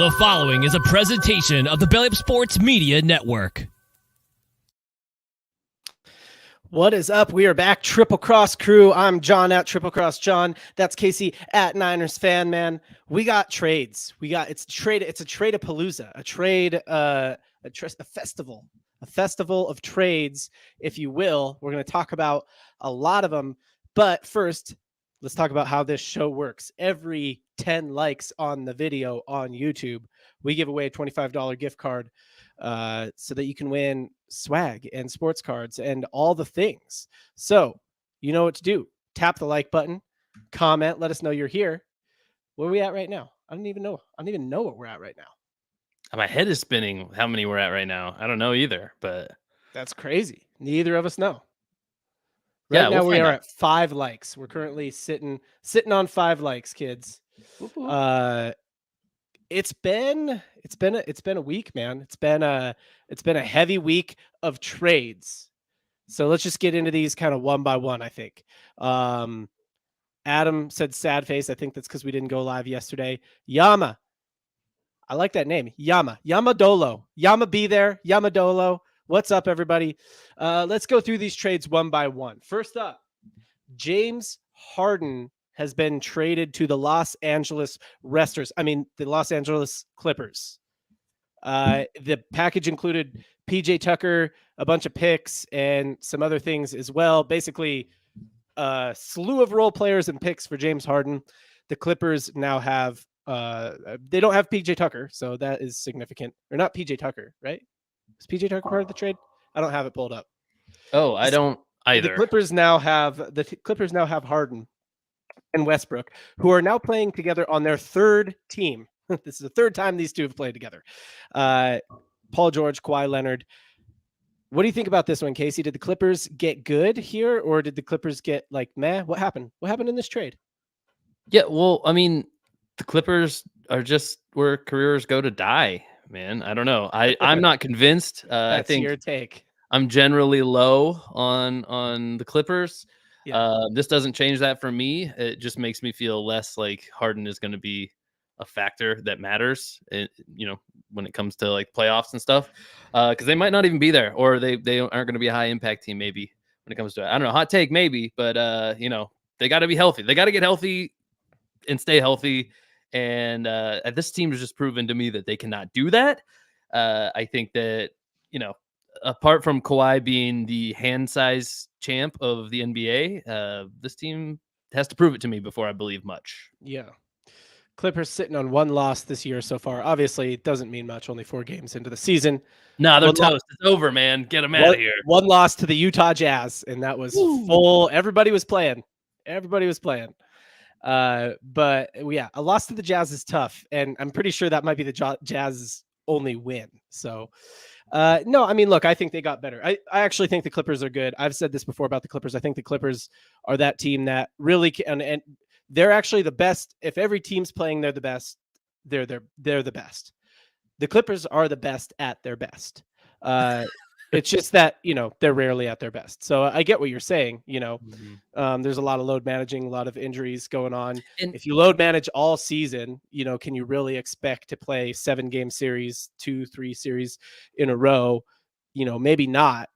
The following is a presentation of the Belly Up Sports Media Network. What is up? We are back, Triple Cross crew. I'm John at Triple Cross John. That's Casey at Niners Fan Man. We got trades. It's a trade-apalooza, a festival of trades, if you will. We're going to talk about a lot of them, but first, let's talk about how this show works. Every 10 likes on the video on YouTube, we give away a $25 gift card so that you can win swag and sports cards and all the things. So you know what to do. Tap the like button, comment, let us know you're here. Where are we at right now? I don't even know what we're at right now. My head is spinning how many we're at right now. I don't know either, but that's crazy. Neither of us know. Right now we are at 5 likes. We're currently sitting on 5 likes, kids. It's been a week, man. It's been a heavy week of trades. So let's just get into these kind of one by one, I think. Adam said sad face. I think that's because we didn't go live yesterday. Yama. I like that name. Yamadolo. Yama be there. Yamadolo. What's up, everybody? Let's go through these trades one by one. First up, James Harden has been traded to the Los Angeles Clippers. The package included PJ Tucker, a bunch of picks, and some other things as well. Basically, a slew of role players and picks for James Harden. The Clippers now have they don't have PJ Tucker, so that is significant. Or not PJ Tucker, right? Is PJ Tucker part of the trade? I don't have it pulled up. Oh, I don't either. The Clippers now have Harden and Westbrook, who are now playing together on their third team. This is the third time these two have played together. Paul George, Kawhi Leonard. What do you think about this one, Casey? Did the Clippers get good here, or did the Clippers get like meh? What happened? What happened in this trade? Yeah, well, I mean, the Clippers are just where careers go to die, man. I don't know. I'm not convinced. That's I think your take. I'm generally low on the Clippers. Yeah. This doesn't change that for me. It just makes me feel less like Harden is going to be a factor that matters, when it comes to like playoffs and stuff, because they might not even be there, or they aren't going to be a high impact team maybe when it comes to it. I don't know, hot take maybe, but they got to be healthy. They got to get healthy and stay healthy. And this team has just proven to me that they cannot do that. I think that, apart from Kawhi being the hand size champ of the NBA, this team has to prove it to me before I believe much. Yeah. Clippers sitting on 1 loss this year so far. Obviously, it doesn't mean much. Only 4 games into the season. No, they're toast. It's over, man. Get them out of here. 1 loss to the Utah Jazz, and that was full. Everybody was playing. But yeah, a loss to the Jazz is tough, and I'm pretty sure that might be the Jazz's only win. So, no, I mean, look, I think they got better. I actually think the Clippers are good. I've said this before about the Clippers. I think the Clippers are that team that really can, and they're actually the best. If every team's playing, they're the best. They're the best. The Clippers are the best at their best. It's just that, they're rarely at their best. So I get what you're saying. There's a lot of load managing, a lot of injuries going on. And if you load manage all season, can you really expect to play 7-game series, 2-3 series in a row? Maybe not.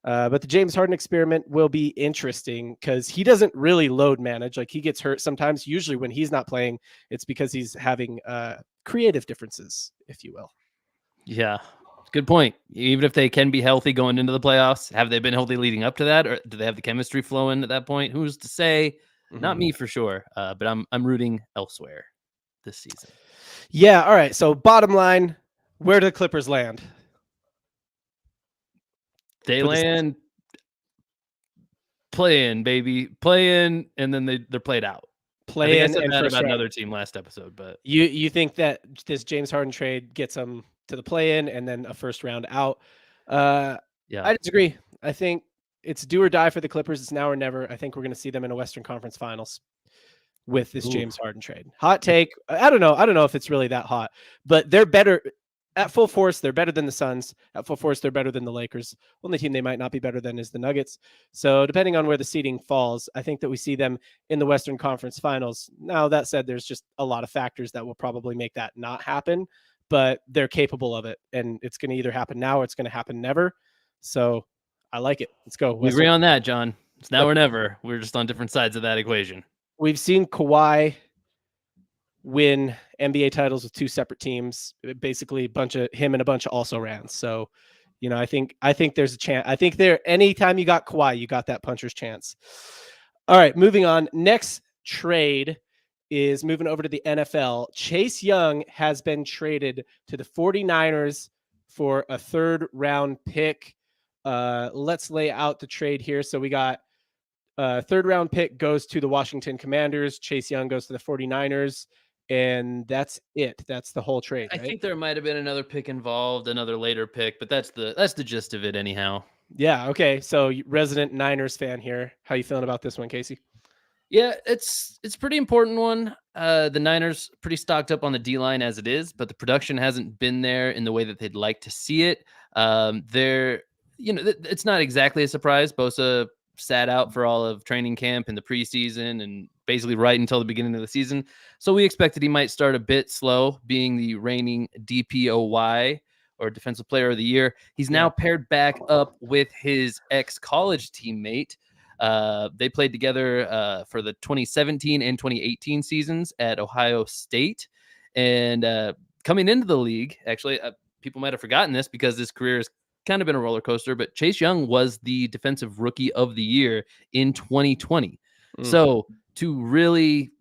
But the James Harden experiment will be interesting because he doesn't really load manage. Like, he gets hurt sometimes. Usually when he's not playing, it's because he's having creative differences, if you will. Yeah. Good point. Even if they can be healthy going into the playoffs, have they been healthy leading up to that, or do they have the chemistry flowing at that point? Who's to say? Mm-hmm. Not me for sure. But I'm rooting elsewhere this season. Yeah. All right. So bottom line, where do the Clippers land? They land playing, baby, playing, and then they're played out. I said that about another team last episode, but you think that this James Harden trade gets them to the play-in and then a first round out? Yeah, I disagree. I think it's do or die for the Clippers. It's now or never. I think we're going to see them in a Western Conference Finals with this James Harden trade. Hot take. I don't know if it's really that hot, but they're better. At full force, they're better than the Suns. At full force, they're better than the Lakers. Only team they might not be better than is the Nuggets. So depending on where the seeding falls, I think that we see them in the Western Conference Finals. Now, that said, there's just a lot of factors that will probably make that not happen. but they're capable of it, and it's going to either happen now or it's going to happen never. So I like it. Let's go. We agree on that, John. It's now or never. We're just on different sides of that equation. We've seen Kawhi win NBA titles with two separate teams, basically a bunch of him and a bunch of also rans. So, I think there's a chance. I think anytime you got Kawhi, you got that puncher's chance. All right, moving on. Next trade is moving over to the NFL. Chase Young has been traded to the 49ers for a 3rd round pick. Let's lay out the trade here. So we got 3rd round pick goes to the Washington Commanders. Chase Young goes to the 49ers. And that's it. That's the whole trade. I right? think there might have been another pick involved, another later pick, but that's the gist of it anyhow. Yeah. Okay. So resident Niners fan here. How you feeling about this one, Casey? Yeah, it's pretty important one. The Niners pretty stocked up on the D-line as it is, but the production hasn't been there in the way that they'd like to see it. It's not exactly a surprise. Bosa sat out for all of training camp in the preseason and basically right until the beginning of the season. So we expected he might start a bit slow, being the reigning DPOY or Defensive Player of the Year. He's now paired back up with his ex-college teammate. They played together for the 2017 and 2018 seasons at Ohio State. And coming into the league, actually, people might have forgotten this because his career has kind of been a roller coaster, but Chase Young was the Defensive Rookie of the Year in 2020. So to really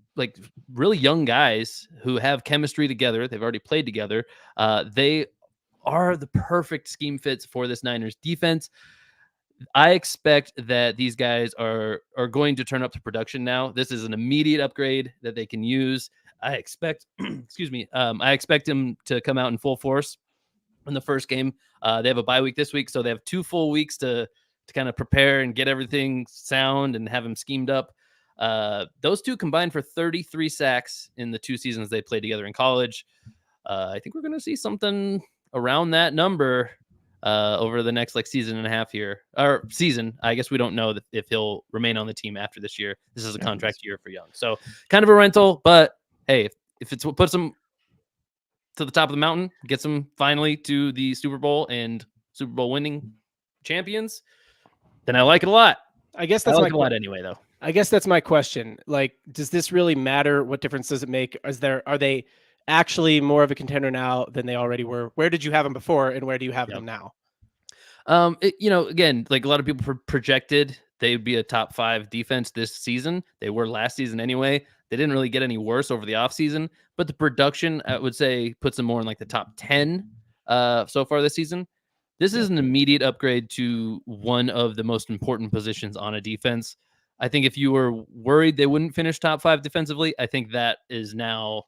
young guys who have chemistry together, they've already played together, they are the perfect scheme fits for this Niners defense. I expect that these guys are going to turn up to production now. This is an immediate upgrade that they can use. I expect, I expect him to come out in full force in the first game. They have a bye week this week, so they have 2 full weeks to kind of prepare and get everything sound and have him schemed up. Those two combined for 33 sacks in the 2 seasons they played together in college. I think we're going to see something around that number over the next season and a half here, or season. I guess we don't know if he'll remain on the team after this year. This is a contract year for Young, so kind of a rental. But hey, if it's what puts him to the top of the mountain, gets him finally to the Super Bowl and Super Bowl winning champions, then I like it a lot. I guess that's a lot anyway, though. I guess that's my question. Does this really matter? What difference does it make? Are they actually more of a contender now than they already were? Where did you have them before, and where do you have them now? Again, a lot of people projected they'd be a top 5 defense this season. They were last season anyway. They didn't really get any worse over the offseason, but the production, I would say, puts them more in the top 10 so far this season. This is an immediate upgrade to one of the most important positions on a defense. I think if you were worried they wouldn't finish top 5 defensively, I think that is now,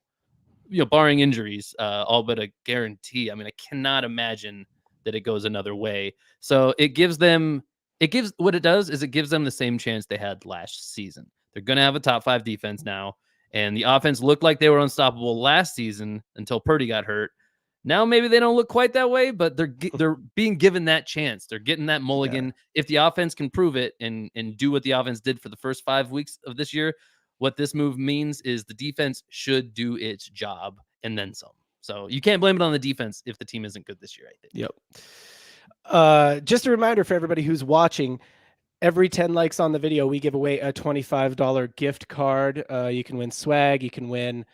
barring injuries, all but a guarantee. I mean, I cannot imagine that it goes another way. So it gives them the same chance they had last season. They're going to have a top 5 defense now. And the offense looked like they were unstoppable last season until Purdy got hurt. Now maybe they don't look quite that way, but they're being given that chance. They're getting that mulligan. Yeah. If the offense can prove it and do what the offense did for the first 5 weeks of this year, what this move means is the defense should do its job and then some. So you can't blame it on the defense if the team isn't good this year, I think. Yep. Just a reminder for everybody who's watching, every 10 likes on the video, we give away a $25 gift card. You can win swag. You can win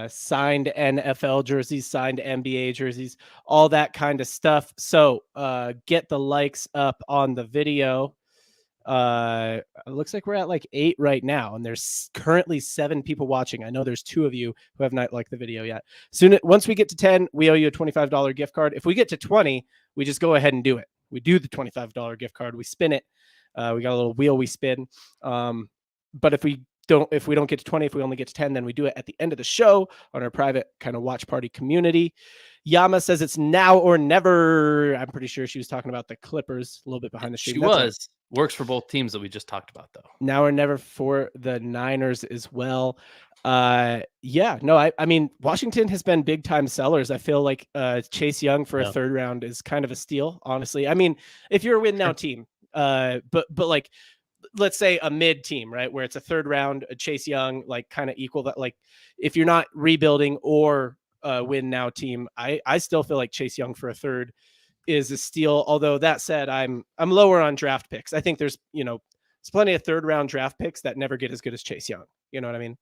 signed NFL jerseys, signed NBA jerseys, all that kind of stuff. So get the likes up on the video. It looks like we're at 8 right now, and there's currently 7 people watching. I know there's 2 of you who have not liked the video yet. Once we get to 10, we owe you a $25 gift card. If we get to 20, we just go ahead and do it. We do the $25 gift card. We spin it. We got a little wheel we spin. But if we don't get to 20, if we only get to 10, then we do it at the end of the show on our private kind of watch party community. Yama says it's now or never. I'm pretty sure she was talking about the Clippers, a little bit behind the scenes. She was. Works for both teams that we just talked about, though. Now or never for the Niners as well. I mean, Washington has been big time sellers. I feel like Chase Young for a 3rd round is kind of a steal, honestly. I mean, if you're a win now team, but let's say a mid team, right, where it's a 3rd round, a Chase Young, kind of equal that. If you're not rebuilding or win now team. I still feel like Chase Young for a third is a steal. Although that said, I'm lower on draft picks. I think there's plenty of third round draft picks that never get as good as Chase Young. You know what I mean?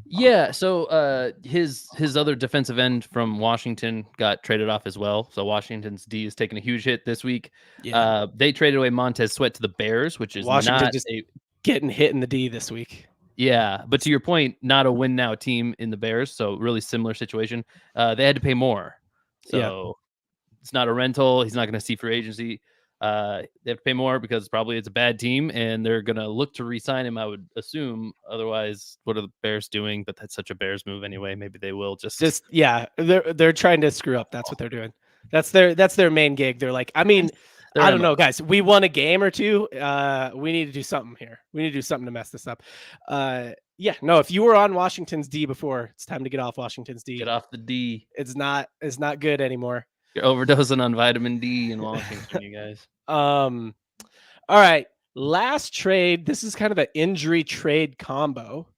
Yeah. So his other defensive end from Washington got traded off as well. So Washington's D is taking a huge hit this week. Yeah. They traded away Montez Sweat to the Bears, which is Washington not just getting hit in the D this week. Yeah, but to your point, not a win now team in the Bears, so really similar situation. They had to pay more, so it's not a rental. He's not going to see free agency. They have to pay more because probably it's a bad team, and they're going to look to re-sign him, I would assume. Otherwise, what are the Bears doing? But that's such a Bears move anyway. Maybe they will just they're trying to screw up. That's what they're doing. That's their main gig. They're like, I mean, I don't know, guys. We won a game or two. We need to do something here. We need to do something to mess this up. No. If you were on Washington's D before, it's time to get off Washington's D. Get off the D. It's not good anymore. You're overdosing on vitamin D in Washington, you guys. All right. Last trade. This is kind of an injury trade combo.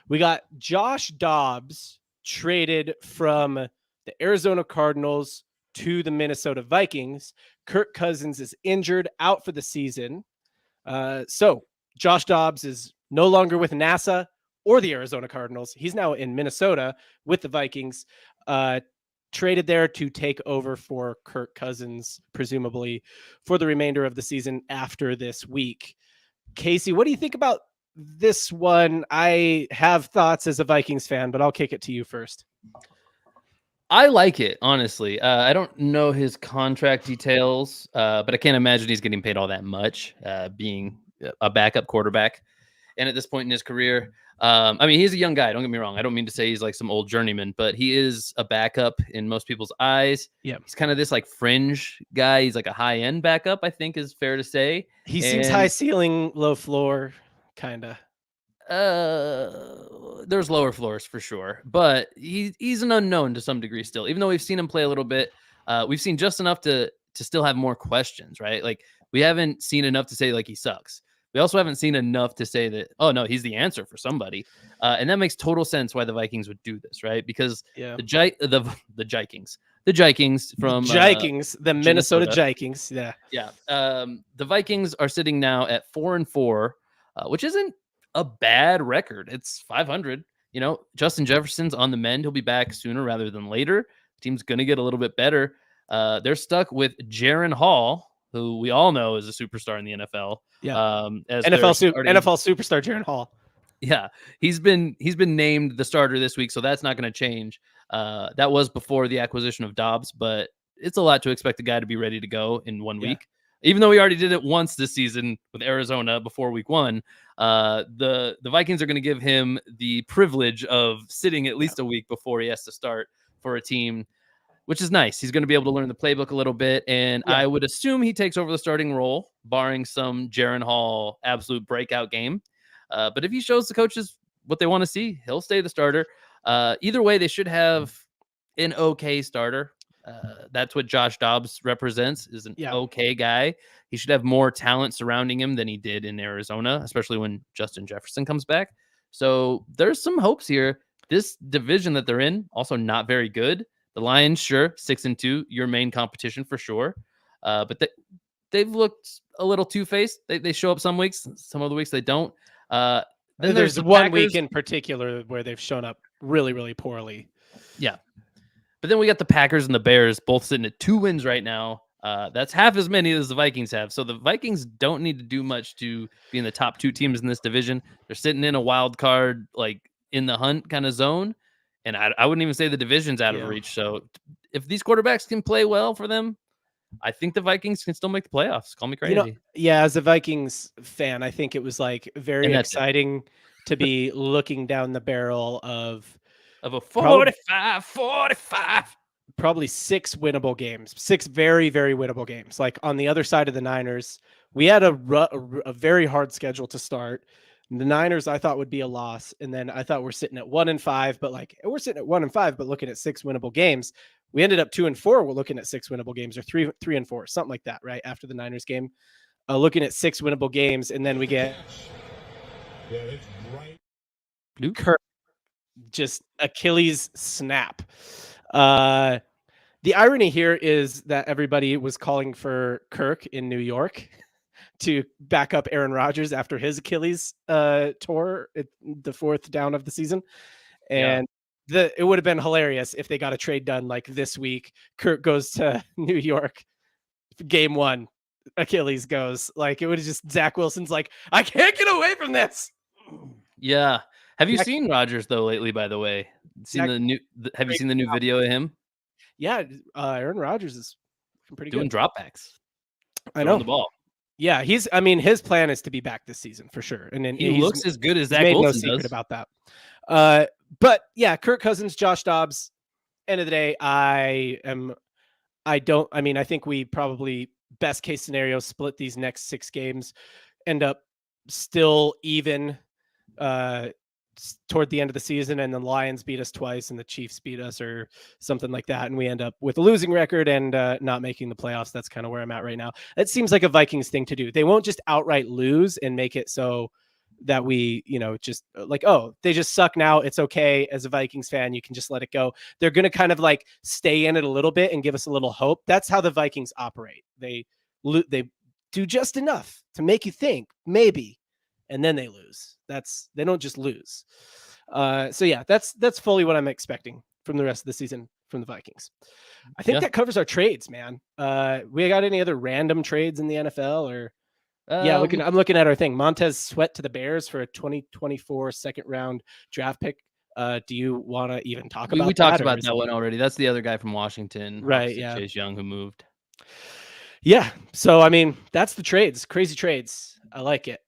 We got Josh Dobbs traded from the Arizona Cardinals to the Minnesota Vikings. Kirk Cousins is injured, out for the season. So Josh Dobbs is no longer with NASA or the Arizona Cardinals. He's now in Minnesota with the Vikings, traded there to take over for Kirk Cousins, presumably for the remainder of the season after this week. Casey, what do you think about this one? I have thoughts as a Vikings fan, but I'll kick it to you first. I like it, honestly. I don't know his contract details, but I can't imagine he's getting paid all that much, being a backup quarterback. And at this point in his career, I mean, he's a young guy. Don't get me wrong. I don't mean to say he's like some old journeyman, but he is a backup in most people's eyes. Yeah, he's kind of this like fringe guy. He's like a high end backup, I think is fair to say. He seems high ceiling, low floor, kind of. There's lower floors for sure, but he's an unknown to some degree still. Even though we've seen him play a little bit, we've seen just enough to still have more questions, right? Like we haven't seen enough to say like he sucks. We also haven't seen enough to say that, oh no, he's the answer for somebody. And that makes total sense why the Vikings would do this, right? Because the Jikings from the Minnesota Jikings. Yeah. The Vikings are sitting now at 4-4, which isn't a bad record. It's 500. You know, Justin Jefferson's on the mend. He'll be back sooner rather than later. The team's going to get a little bit better. They're stuck with Jaron Hall, who we all know is a superstar in the NFL. Yeah. NFL superstar Jaron Hall. Yeah. He's been named the starter this week, so that's not going to change. That was before the acquisition of Dobbs, but it's a lot to expect a guy to be ready to go in 1 week. Even though we already did it once this season with Arizona before week 1, the Vikings are going to give him the privilege of sitting at least a week before he has to start for a team, which is nice. He's going to be able to learn the playbook a little bit, and I would assume he takes over the starting role, barring some Jaron Hall absolute breakout game. But if he shows the coaches what they want to see, he'll stay the starter. Either way, they should have an okay starter. That's what Josh Dobbs represents, is an okay guy. He should have more talent surrounding him than he did in Arizona, especially when Justin Jefferson comes back. So there's some hopes here. This division that they're in, also not very good. The Lions, sure, 6-2, your main competition for sure. But they've looked a little two-faced. They show up some weeks, some other weeks they don't. Then there's the one week in particular where they've shown up really, really poorly. Yeah. But then we got the Packers and the Bears both sitting at 2 wins right now. That's half as many as the Vikings have. So the Vikings don't need to do much to be in the top 2 teams in this division. They're sitting in a wild card, like in the hunt kind of zone. And I wouldn't even say the division's out of reach. So if these quarterbacks can play well for them, I think the Vikings can still make the playoffs. Call me crazy. As a Vikings fan, I think it was like very exciting to be looking down the barrel of a 45. Probably 6 winnable games, 6 very, very winnable games. Like on the other side of the Niners, we had a very hard schedule to start. The Niners, I thought, would be a loss. And then I thought we're sitting at 1-5, but like we're sitting at 1-5, but looking at 6 winnable games. We ended up 2-4. We're looking at 6 winnable games, or 3-4, something like that, right? After the Niners game, looking at 6 winnable games. And then we get Kirk just Achilles snap. The irony here is that everybody was calling for Kirk in New York to back up Aaron Rodgers after his Achilles tore at the 4th down of the season. Yeah. And it would have been hilarious if they got a trade done like this week. Kirk goes to New York, game 1, Achilles goes. Like it would have just Zach Wilson's like, I can't get away from this. Yeah. Have you Zach- seen Rodgers though lately? By the way, Zach- have you seen the new video of him Yeah, Aaron Rodgers is looking pretty doing good. dropbacks? I Throwing know. the ball. Yeah, his plan is to be back this season for sure. And then He looks as good as he's Zach made no Wilson secret does. about that. But yeah, Kirk Cousins, Josh Dobbs. End of the day, I think we probably best case scenario split these next 6 games, end up still even toward the end of the season, and the Lions beat us twice and the Chiefs beat us or something like that, and we end up with a losing record and not making the playoffs. That's kind of where I'm at right now. It seems like a Vikings thing to do. They won't just outright lose and make it so that we, just like, oh, they just suck now. It's okay. As a Vikings fan, you can just let it go. They're going to kind of like stay in it a little bit and give us a little hope. That's how the Vikings operate. They do just enough to make you think maybe, and then they lose. They don't just lose. So yeah, that's fully what I'm expecting from the rest of the season from the Vikings. I think that covers our trades, man. We got any other random trades in the NFL or? Yeah, I'm looking at our thing. Montez Sweat to the Bears for a 2024 second round draft pick. Do you want to even talk about that? We talked about that one already. That's the other guy from Washington, right? Yeah, Chase Young, who moved. Yeah. So I mean, that's the trades. Crazy trades. I like it.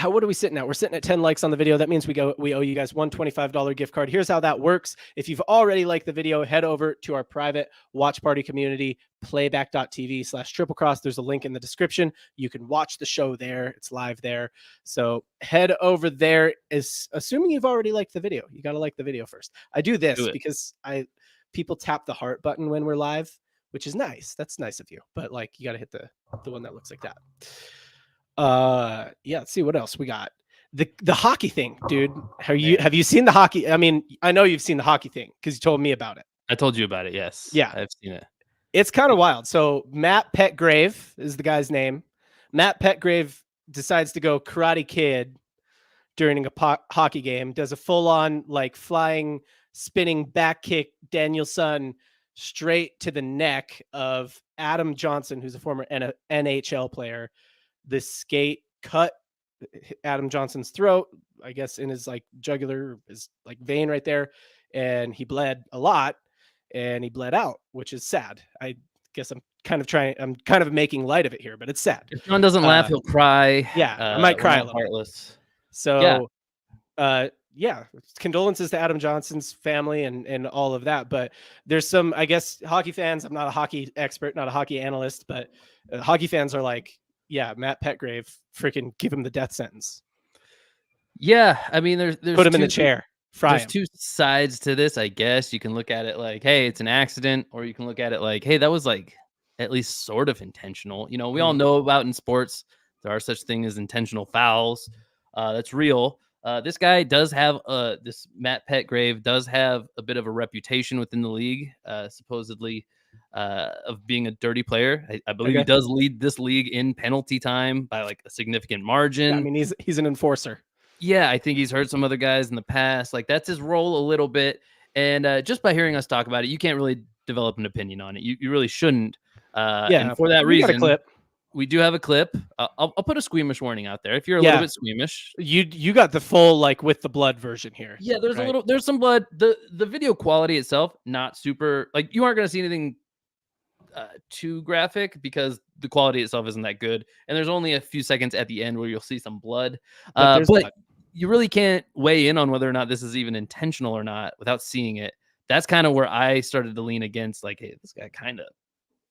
What are we sitting at? We're sitting at 10 likes on the video. That means we owe you guys one $25 gift card. Here's how that works. If you've already liked the video, head over to our private watch party community, playback.tv/triplecross. There's a link in the description. You can watch the show there. It's live there. So head over there. Assuming you've already liked the video. You got to like the video first. I do this because people tap the heart button when we're live, which is nice. That's nice of you. But like, you got to hit the one that looks like that. Yeah, let's see what else we got. The hockey thing, dude. Have you seen the hockey? I mean, I know you've seen the hockey thing because you told me about it. I told you about it. Yes. Yeah, I've seen it. It's kind of wild. So Matt Petgrave is the guy's name. Matt Petgrave decides to go Karate Kid during a hockey game. Does a full-on like flying, spinning back kick, Danielson straight to the neck of Adam Johnson, who's a former NHL player. The skate cut Adam Johnson's throat, I guess, in his like jugular, his like vein right there, and he bled a lot, and he bled out, which is sad. I guess I'm kind of making light of it here, but it's sad. If John doesn't laugh, he'll cry. Yeah, I might cry a little. Heartless. So, yeah, condolences to Adam Johnson's family and all of that. But there's some, I guess, hockey fans. I'm not a hockey expert, not a hockey analyst, but hockey fans are like, yeah, Matt Petgrave, freaking give him the death sentence. Yeah, I mean, there's put him in the chair. There's 2 sides to this, I guess. You can look at it like, hey, it's an accident, or you can look at it like, hey, that was like at least sort of intentional. We all know about in sports there are such things as intentional fouls. That's real. This guy does have this Matt Petgrave does have a bit of a reputation within the league, supposedly. Of being a dirty player. I believe he does lead this league in penalty time by like a significant margin. Yeah, I mean, he's an enforcer. Yeah, I think he's hurt some other guys in the past. Like that's his role a little bit. And just by hearing us talk about it, you can't really develop an opinion on it. You really shouldn't. And for that reason, we do have a clip. I'll put a squeamish warning out there. If you're a little bit squeamish, you got the full like with the blood version here. Yeah, there's some blood. The video quality itself not super. Like you aren't going to see anything too graphic because the quality itself isn't that good, and there's only a few seconds at the end where you'll see some blood. But you really can't weigh in on whether or not this is even intentional or not without seeing it. That's kind of where I started to lean against, like, hey, this guy kind of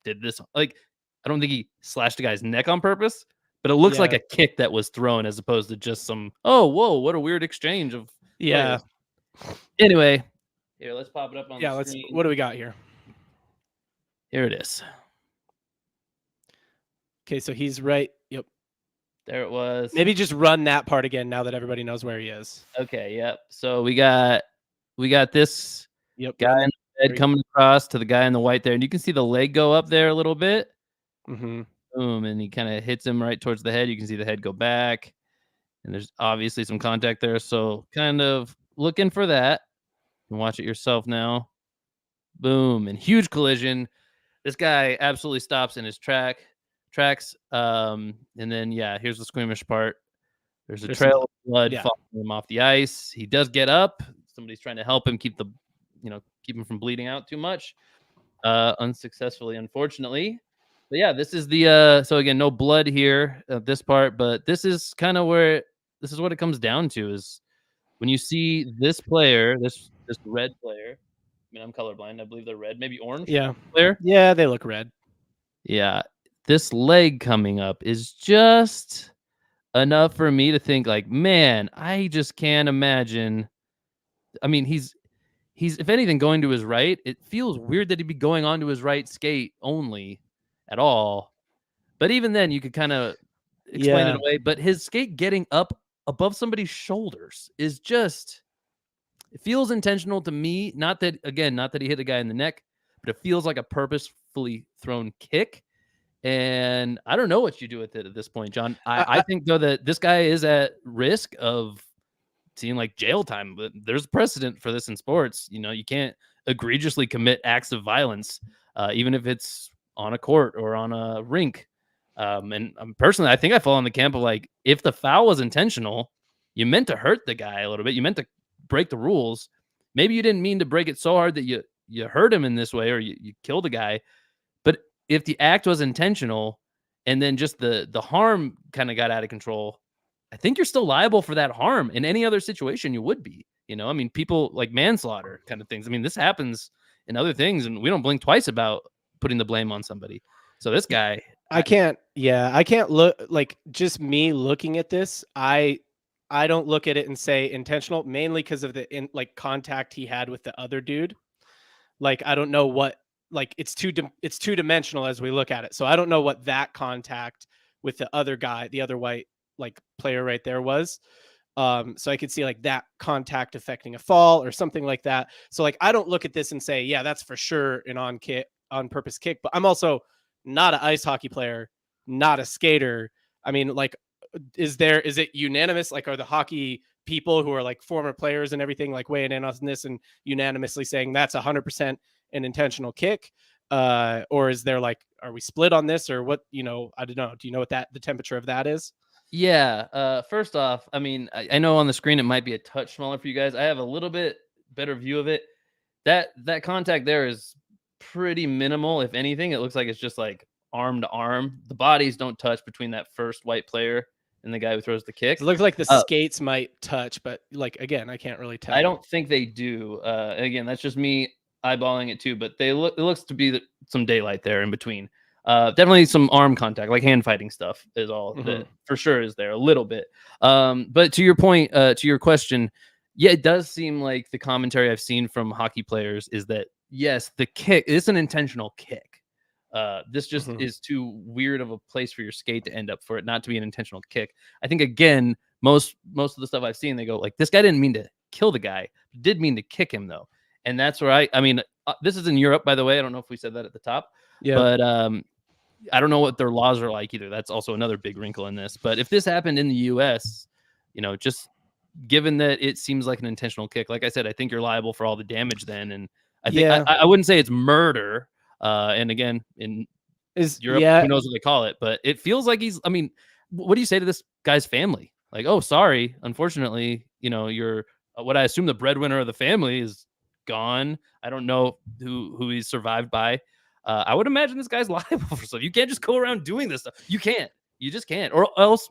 did this. Like, I don't think he slashed the guy's neck on purpose, but it looks like a kick that was thrown as opposed to just some, oh, whoa, what a weird exchange of players. Anyway, here, let's pop it up on the screen. What do we got here? Here it is. Okay, so he's right. Yep. There it was. Maybe just run that part again now that everybody knows where he is. Okay, yep. So we got this guy in the red coming across to the guy in the white there, and you can see the leg go up there a little bit. Mm-hmm. Boom, and he kind of hits him right towards the head. You can see the head go back, and there's obviously some contact there. So kind of looking for that. And watch it yourself now. Boom, and huge collision. This guy absolutely stops in his tracks. And then here's the squeamish part. There's a trail of blood following him off the ice. He does get up. Somebody's trying to help him keep him from bleeding out too much. Unsuccessfully, unfortunately. But yeah, this is the so again, no blood here at this part, but this is kind of where this is what it comes down to is when you see this player, this red player. I mean, I'm colorblind. I believe they're red, maybe orange. Yeah. Player. Yeah, they look red. Yeah. This leg coming up is just enough for me to think like, man, I just can't imagine. I mean, he's if anything going to his right. It feels weird that he'd be going onto his right skate only at all. But even then, you could kind of explain it away. But his skate getting up above somebody's shoulders is just, it feels intentional to me. Not that he hit the guy in the neck, but it feels like a purposefully thrown kick. And I don't know what you do with it at this point, John. I think, though, that this guy is at risk of seeing like jail time. But there's precedent for this in sports. You know, you can't egregiously commit acts of violence, even if it's on a court or on a rink. And personally, I think I fall in the camp of like, if the foul was intentional, you meant to hurt the guy a little bit. You meant to break the rules. Maybe you didn't mean to break it so hard that you hurt him in this way or you killed a guy. But if the act was intentional and then just the harm kind of got out of control, I think you're still liable for that harm. In any other situation, you would be. You know, I mean, people like manslaughter kind of things. I mean, this happens in other things, and we don't blink twice about putting the blame on somebody. So this guy, I can't look, like, just me looking at this. I don't look at it and say intentional, mainly because of the contact he had with the other dude. Like, I don't know what, like, it's two dimensional as we look at it. So I don't know what that contact with the other guy, the other white player right there was. So I could see like that contact affecting a fall or something like that. So like, I don't look at this and say, yeah, that's for sure an on purpose kick, but I'm also not an ice hockey player, not a skater. I mean, like, is it unanimous? Like, are the hockey people who are like former players and everything like weighing in on this and unanimously saying that's 100% an intentional kick? Or is there like, are we split on this or what? You know, I don't know. Do you know what the temperature of that is? Yeah. First off, I mean, I know on the screen it might be a touch smaller for you guys. I have a little bit better view of it. That contact there is pretty minimal. If anything, it looks like it's just like arm to arm. The bodies don't touch between that first white player and the guy who throws the kick. It looks like the skates might touch, but like, again, I can't really tell. I don't think they do. Again, that's just me eyeballing it too, but it looks to be some daylight there in between. Definitely some arm contact, like hand fighting stuff is all that for sure is there a little bit. But to your point, to your question, yeah, it does seem like the commentary I've seen from hockey players is that, yes, the kick is an intentional kick. This just is too weird of a place for your skate to end up for it not to be an intentional kick. I think, again, most of the stuff I've seen, they go like, this guy didn't mean to kill the guy, did mean to kick him though. And that's where I mean, this is in Europe, by the way. I don't know if we said that at the top, but I don't know what their laws are like either. That's also another big wrinkle in this. But if this happened in the US, you know, just given that it seems like an intentional kick, like I said, I think you're liable for all the damage then. And I think I wouldn't say it's murder. And again, in Europe, who knows what they call it, but it feels like I mean, what do you say to this guy's family? Like, oh, sorry. Unfortunately, you know, you're what I assume the breadwinner of the family is gone. I don't know who he's survived by. I would imagine this guy's liable for stuff. You can't just go around doing this stuff. You can't. You just can't. Or else,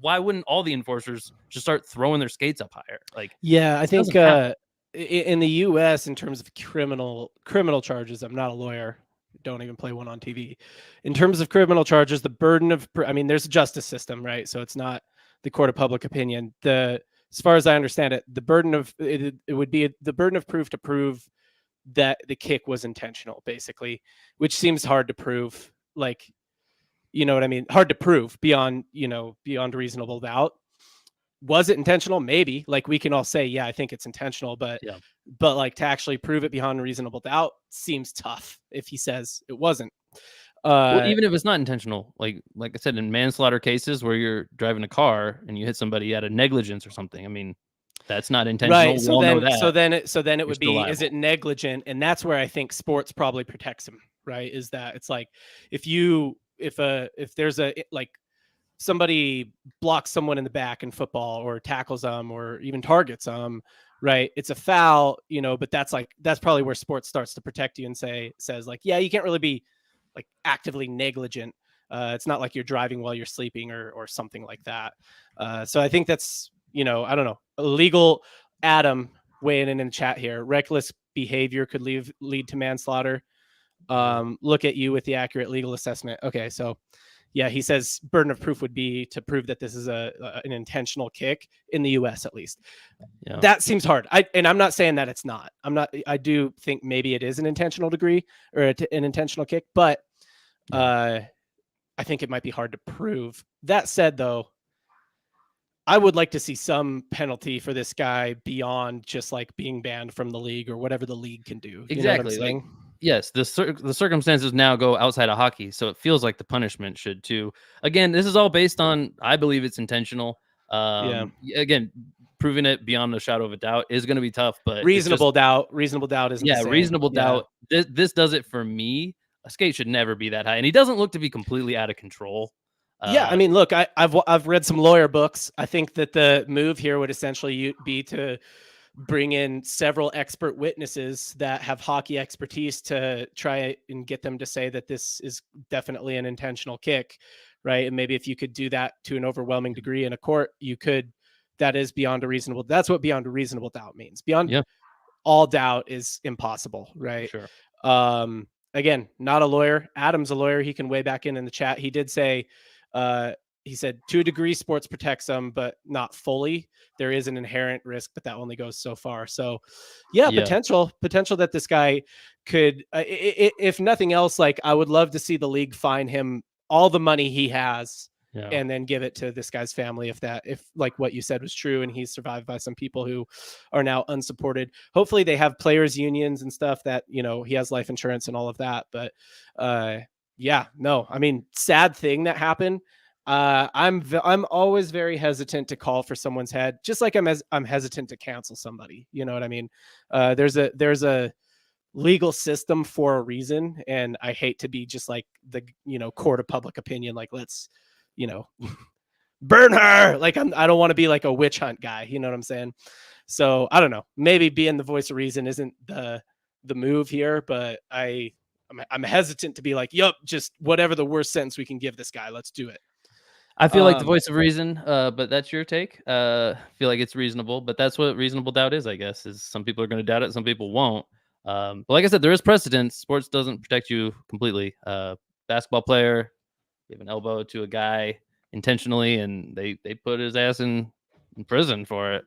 why wouldn't all the enforcers just start throwing their skates up higher? Like, yeah, I think in the U.S., in terms of criminal charges, I'm not a lawyer. Don't even play one on TV. In terms of criminal charges, the burden of, I mean, there's a justice system, right? So it's not the court of public opinion. As far as I understand it, the burden of it would be the burden of proof to prove that the kick was intentional, basically, which seems hard to prove. Like, You know what I mean? Hard to prove beyond reasonable doubt. Was it intentional? Maybe. Like we can all say, yeah, I think it's intentional, but Yeah. like to actually prove it beyond reasonable doubt seems tough if he says it wasn't. Well, even if it's not intentional, like I said, in manslaughter cases where you're driving a car and you hit somebody out of negligence or something, I mean, that's not intentional. Right. We all know that. So then it You're would still be, is liable. it negligent? And that's where I think sports probably protects him, right? Is that it's like if there's a like somebody blocks someone in the back in football or tackles them or even targets them, right? It's a foul, but that's probably where sports starts to protect you and says like, yeah, you can't really be like actively negligent. It's not like you're driving while you're sleeping or something like that. So I think that's, I don't know, illegal. Adam weighing in the chat here. Reckless behavior could lead to manslaughter. Look at you with the accurate legal assessment. Okay, so yeah, he says burden of proof would be to prove that this is an intentional kick in the U.S. at least. Yeah. That seems hard. I'm not saying that it's not. I do think maybe it is an intentional degree or an intentional kick, but I think it might be hard to prove. That said, though, I would like to see some penalty for this guy beyond just like being banned from the league or whatever the league can do. Exactly. You know what I'm saying? Yes, the circumstances now go outside of hockey, so it feels like the punishment should too. Again, this is all based on, I believe it's intentional. Again, proving it beyond a shadow of a doubt is going to be tough, but reasonable doubt isn't the same. Reasonable doubt. This does it for me. A skate should never be that high, and he doesn't look to be completely out of control. I mean, look, I've read some lawyer books. I think that the move here would essentially be to bring in several expert witnesses that have hockey expertise to try and get them to say that this is definitely an intentional kick, right? And maybe if you could do that to an overwhelming degree in a court, that is beyond a reasonable. That's what beyond a reasonable doubt means. Beyond all doubt is impossible, right? Sure. Again, not a lawyer. Adam's a lawyer. He can weigh back in the chat. He did say, he said to a degree sports protects them, but not fully. There is an inherent risk, but that only goes so far. So potential that this guy could, if nothing else, like I would love to see the league fine him all the money he has and then give it to this guy's family. If like what you said was true and he's survived by some people who are now unsupported, hopefully they have players unions and stuff that, he has life insurance and all of that. But I mean, sad thing that happened. I'm always very hesitant to call for someone's head, just like I'm hesitant to cancel somebody. You know what I mean? There's a legal system for a reason, and I hate to be just like the court of public opinion. Like let's burn her. Like I don't want to be like a witch hunt guy. You know what I'm saying? So I don't know. Maybe being the voice of reason isn't the move here, but I'm hesitant to be like, yup, just whatever the worst sentence we can give this guy, let's do it. I feel like the voice of reason, but that's your take. I feel like it's reasonable, but that's what reasonable doubt is, I guess, is some people are going to doubt it, some people won't. But like I said, there is precedence. Sports doesn't protect you completely. Basketball player gave an elbow to a guy intentionally, and they put his ass in prison for it.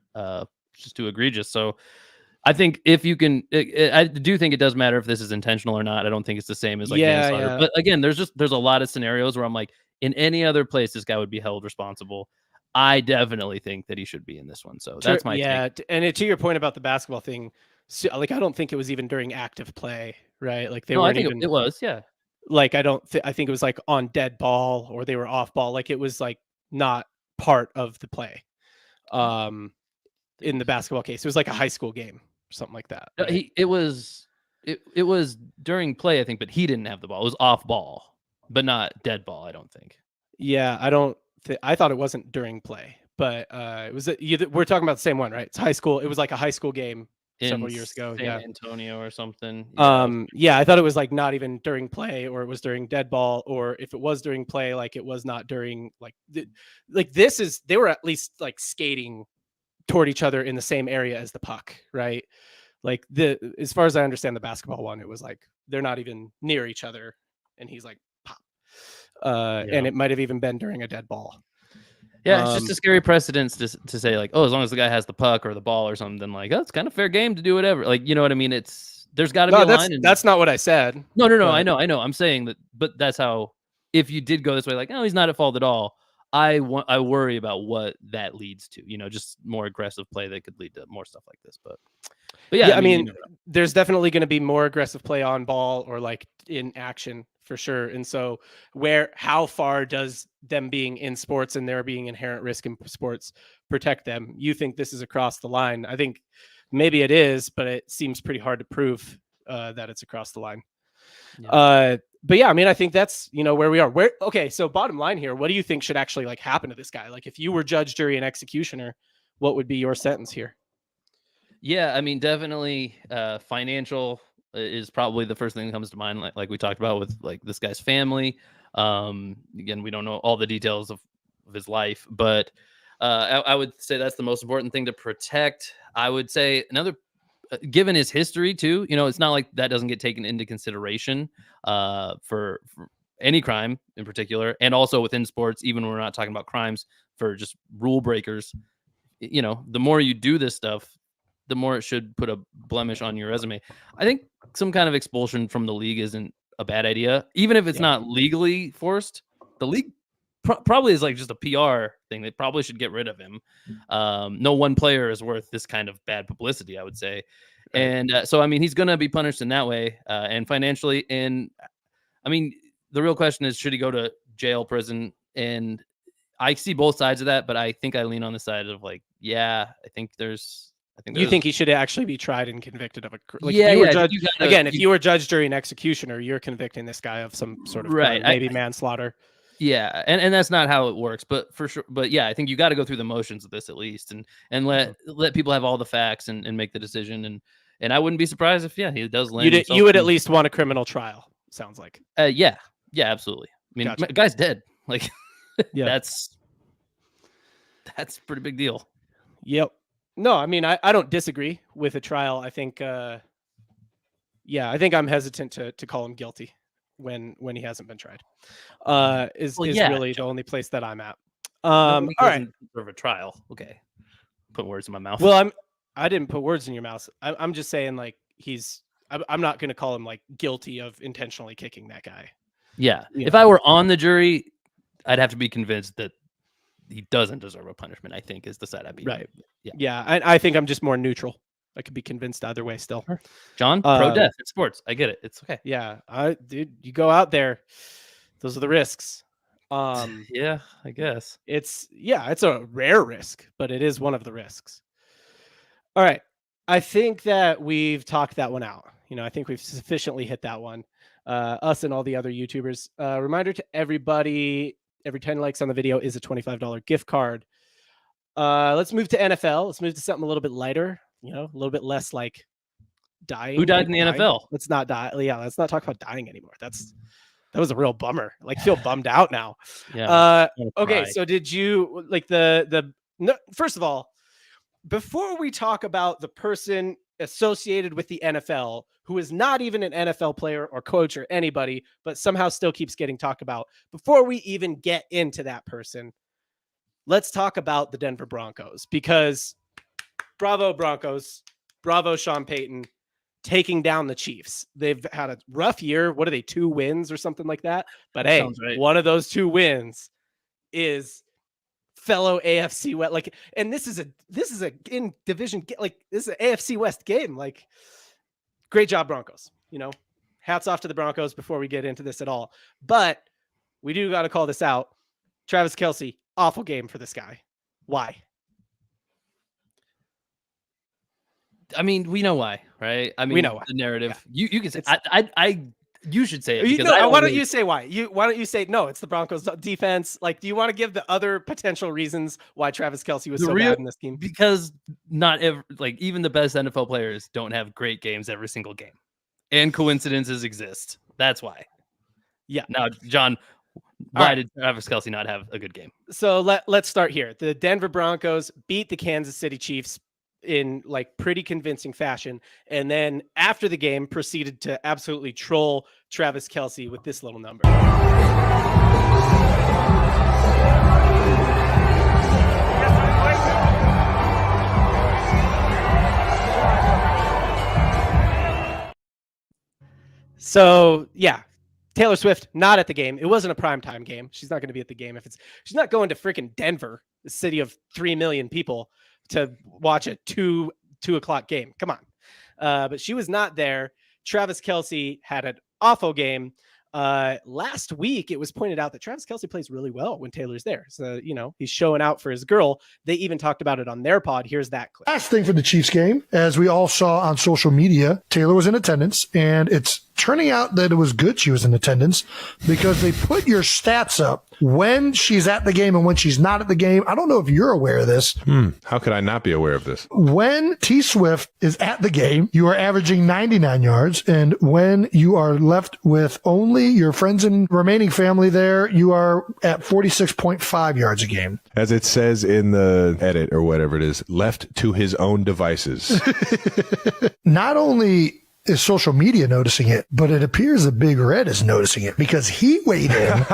Just too egregious. So I think if you can, I do think it does matter if this is intentional or not. I don't think it's the same as like manslaughter. Yeah. But again, there's a lot of scenarios where I'm like, in any other place, this guy would be held responsible. I definitely think that he should be in this one. So that's my take. And to your point about the basketball thing, like I don't think it was even during active play, right? Like I think it was, yeah. Like I think it was like on dead ball or they were off ball. Like it was like not part of the play. In the basketball case, it was like a high school game or something like that. Right? It was during play, I think, but he didn't have the ball. It was off ball, but not dead ball, I don't think. Yeah, I thought it wasn't during play, but it was. We're talking about the same one, right? It's high school. It was like a high school game several years ago. San Antonio or something. I thought it was like not even during play, or it was during dead ball, or if it was during play, like it was not during they were at least like skating toward each other in the same area as the puck, right? Like as far as I understand the basketball one, it was like they're not even near each other, and he's like pop. And it might have even been during a dead ball. Yeah, it's just a scary precedence to say like, oh, as long as the guy has the puck or the ball or something, then like, oh, it's kind of fair game to do whatever. Like, you know what I mean? There's got to be a line. That's not what I said. No. I know. I'm saying that, but that's how if you did go this way, like, oh, he's not at fault at all, I worry about what that leads to. Just more aggressive play that could lead to more stuff like this. But yeah, I mean, there's definitely going to be more aggressive play on ball or like in action for sure. And so how far does them being in sports and there being inherent risk in sports protect them? You think this is across the line? I think maybe it is, but it seems pretty hard to prove that it's across the line. Yeah. But yeah, I mean, I think that's, where we are. Okay, so bottom line here, what do you think should actually like happen to this guy? Like if you were judge, jury, and executioner, what would be your sentence here? Yeah, I mean, definitely financial is probably the first thing that comes to mind, like we talked about with like this guy's family. Again, we don't know all the details of his life, but I would say that's the most important thing to protect. I would say another, given his history too, it's not like that doesn't get taken into consideration for any crime in particular, and also within sports, even when we're not talking about crimes for just rule breakers. The more you do this stuff, the more it should put a blemish on your resume. I think some kind of expulsion from the league isn't a bad idea, even if it's not legally forced. The league probably is like just a PR thing. They probably should get rid of him. No one player is worth this kind of bad publicity, I would say. Right. And so, I mean, he's going to be punished in that way and financially. And I mean, the real question is, should he go to jail, prison? And I see both sides of that, but I think I lean on the side of like, yeah, I think you think he should actually be tried and convicted of if you were judge, if you were judge, jury, and executioner, you're convicting this guy of some sort of crime, maybe manslaughter. Yeah, and that's not how it works, but for sure. But yeah, I think you got to go through the motions of this at least, and let people have all the facts and make the decision. And I wouldn't be surprised if he does land. You would at least want a criminal trial. Sounds like. Yeah, absolutely. I mean, the guy's dead. Like, that's a pretty big deal. Yep. No, I mean, I don't disagree with a trial. I think, I think I'm hesitant to call him guilty when he hasn't been tried. Is really the only place that I'm at. All right. For a trial. Okay. Put words in my mouth. Well, I didn't put words in your mouth. I'm just saying like I'm not going to call him like guilty of intentionally kicking that guy. Yeah. If I were on the jury, I'd have to be convinced that he doesn't deserve a punishment, I think, is the side I'd be. Right. Yeah. I think I'm just more neutral. I could be convinced either way still. John, pro-death in sports. I get it. It's okay. Yeah. Dude, you go out there. Those are the risks. Yeah, I guess. It's a rare risk, but it is one of the risks. All right. I think that we've talked that one out. I think we've sufficiently hit that one. Us and all the other YouTubers. Reminder to everybody, every 10 likes on the video is a $25 gift card. Let's move to NFL. Let's move to something a little bit lighter, a little bit less like dying. Who died in the NFL? Let's not die. Yeah, let's not talk about dying anymore. That was a real bummer. Like, feel bummed out now. Yeah. Okay, so did you like first of all, before we talk about the person associated with the NFL who is not even an NFL player or coach or anybody, but somehow still keeps getting talked about, before we even get into that person, let's talk about the Denver Broncos, because bravo Broncos, bravo Sean Payton, taking down the Chiefs. They've had a rough year. What are they, 2 wins or something like that? But hey, right. One of those 2 wins is fellow AFC West. Like, and this is a in division, like this is an AFC West game. Like, great job, Broncos. Hats off to the Broncos before we get into this at all. But we do got to call this out. Travis Kelce, awful game for this guy. Why? I mean, we know why, right? I mean, we know why. The narrative. Yeah. You can say you should say it. Why don't you say why? Why don't you say no? It's the Broncos defense. Like, do you want to give the other potential reasons why Travis Kelce was bad in this game? Because even the best NFL players don't have great games every single game, and coincidences exist. That's why. Yeah. Now, John, why did Travis Kelce not have a good game? So let's start here. The Denver Broncos beat the Kansas City Chiefs in like pretty convincing fashion, and then after the game proceeded to absolutely troll Travis Kelce with this little number. So yeah, Taylor Swift, not at the game. It wasn't a primetime game. She's not going to be at the game. She's not going to freaking Denver, the city of 3 million people, to watch a 2 o'clock game. Come on. But she was not there. Travis Kelce had an awful game. Last week, it was pointed out that Travis Kelce plays really well when Taylor's there. So, he's showing out for his girl. They even talked about it on their pod. Here's that clip. Last thing for the Chiefs game, as we all saw on social media, Taylor was in attendance, and it's turning out that it was good she was in attendance because they put your stats up when she's at the game and when she's not at the game. I don't know if you're aware of this. How could I not be aware of this? When T Swift is at the game, you are averaging 99 yards. And when you are left with only your friends and remaining family there, you are at 46.5 yards a game. As it says in the edit or whatever it is, left to his own devices. Not only is social media noticing it, but it appears that Big Red is noticing it because he weighed in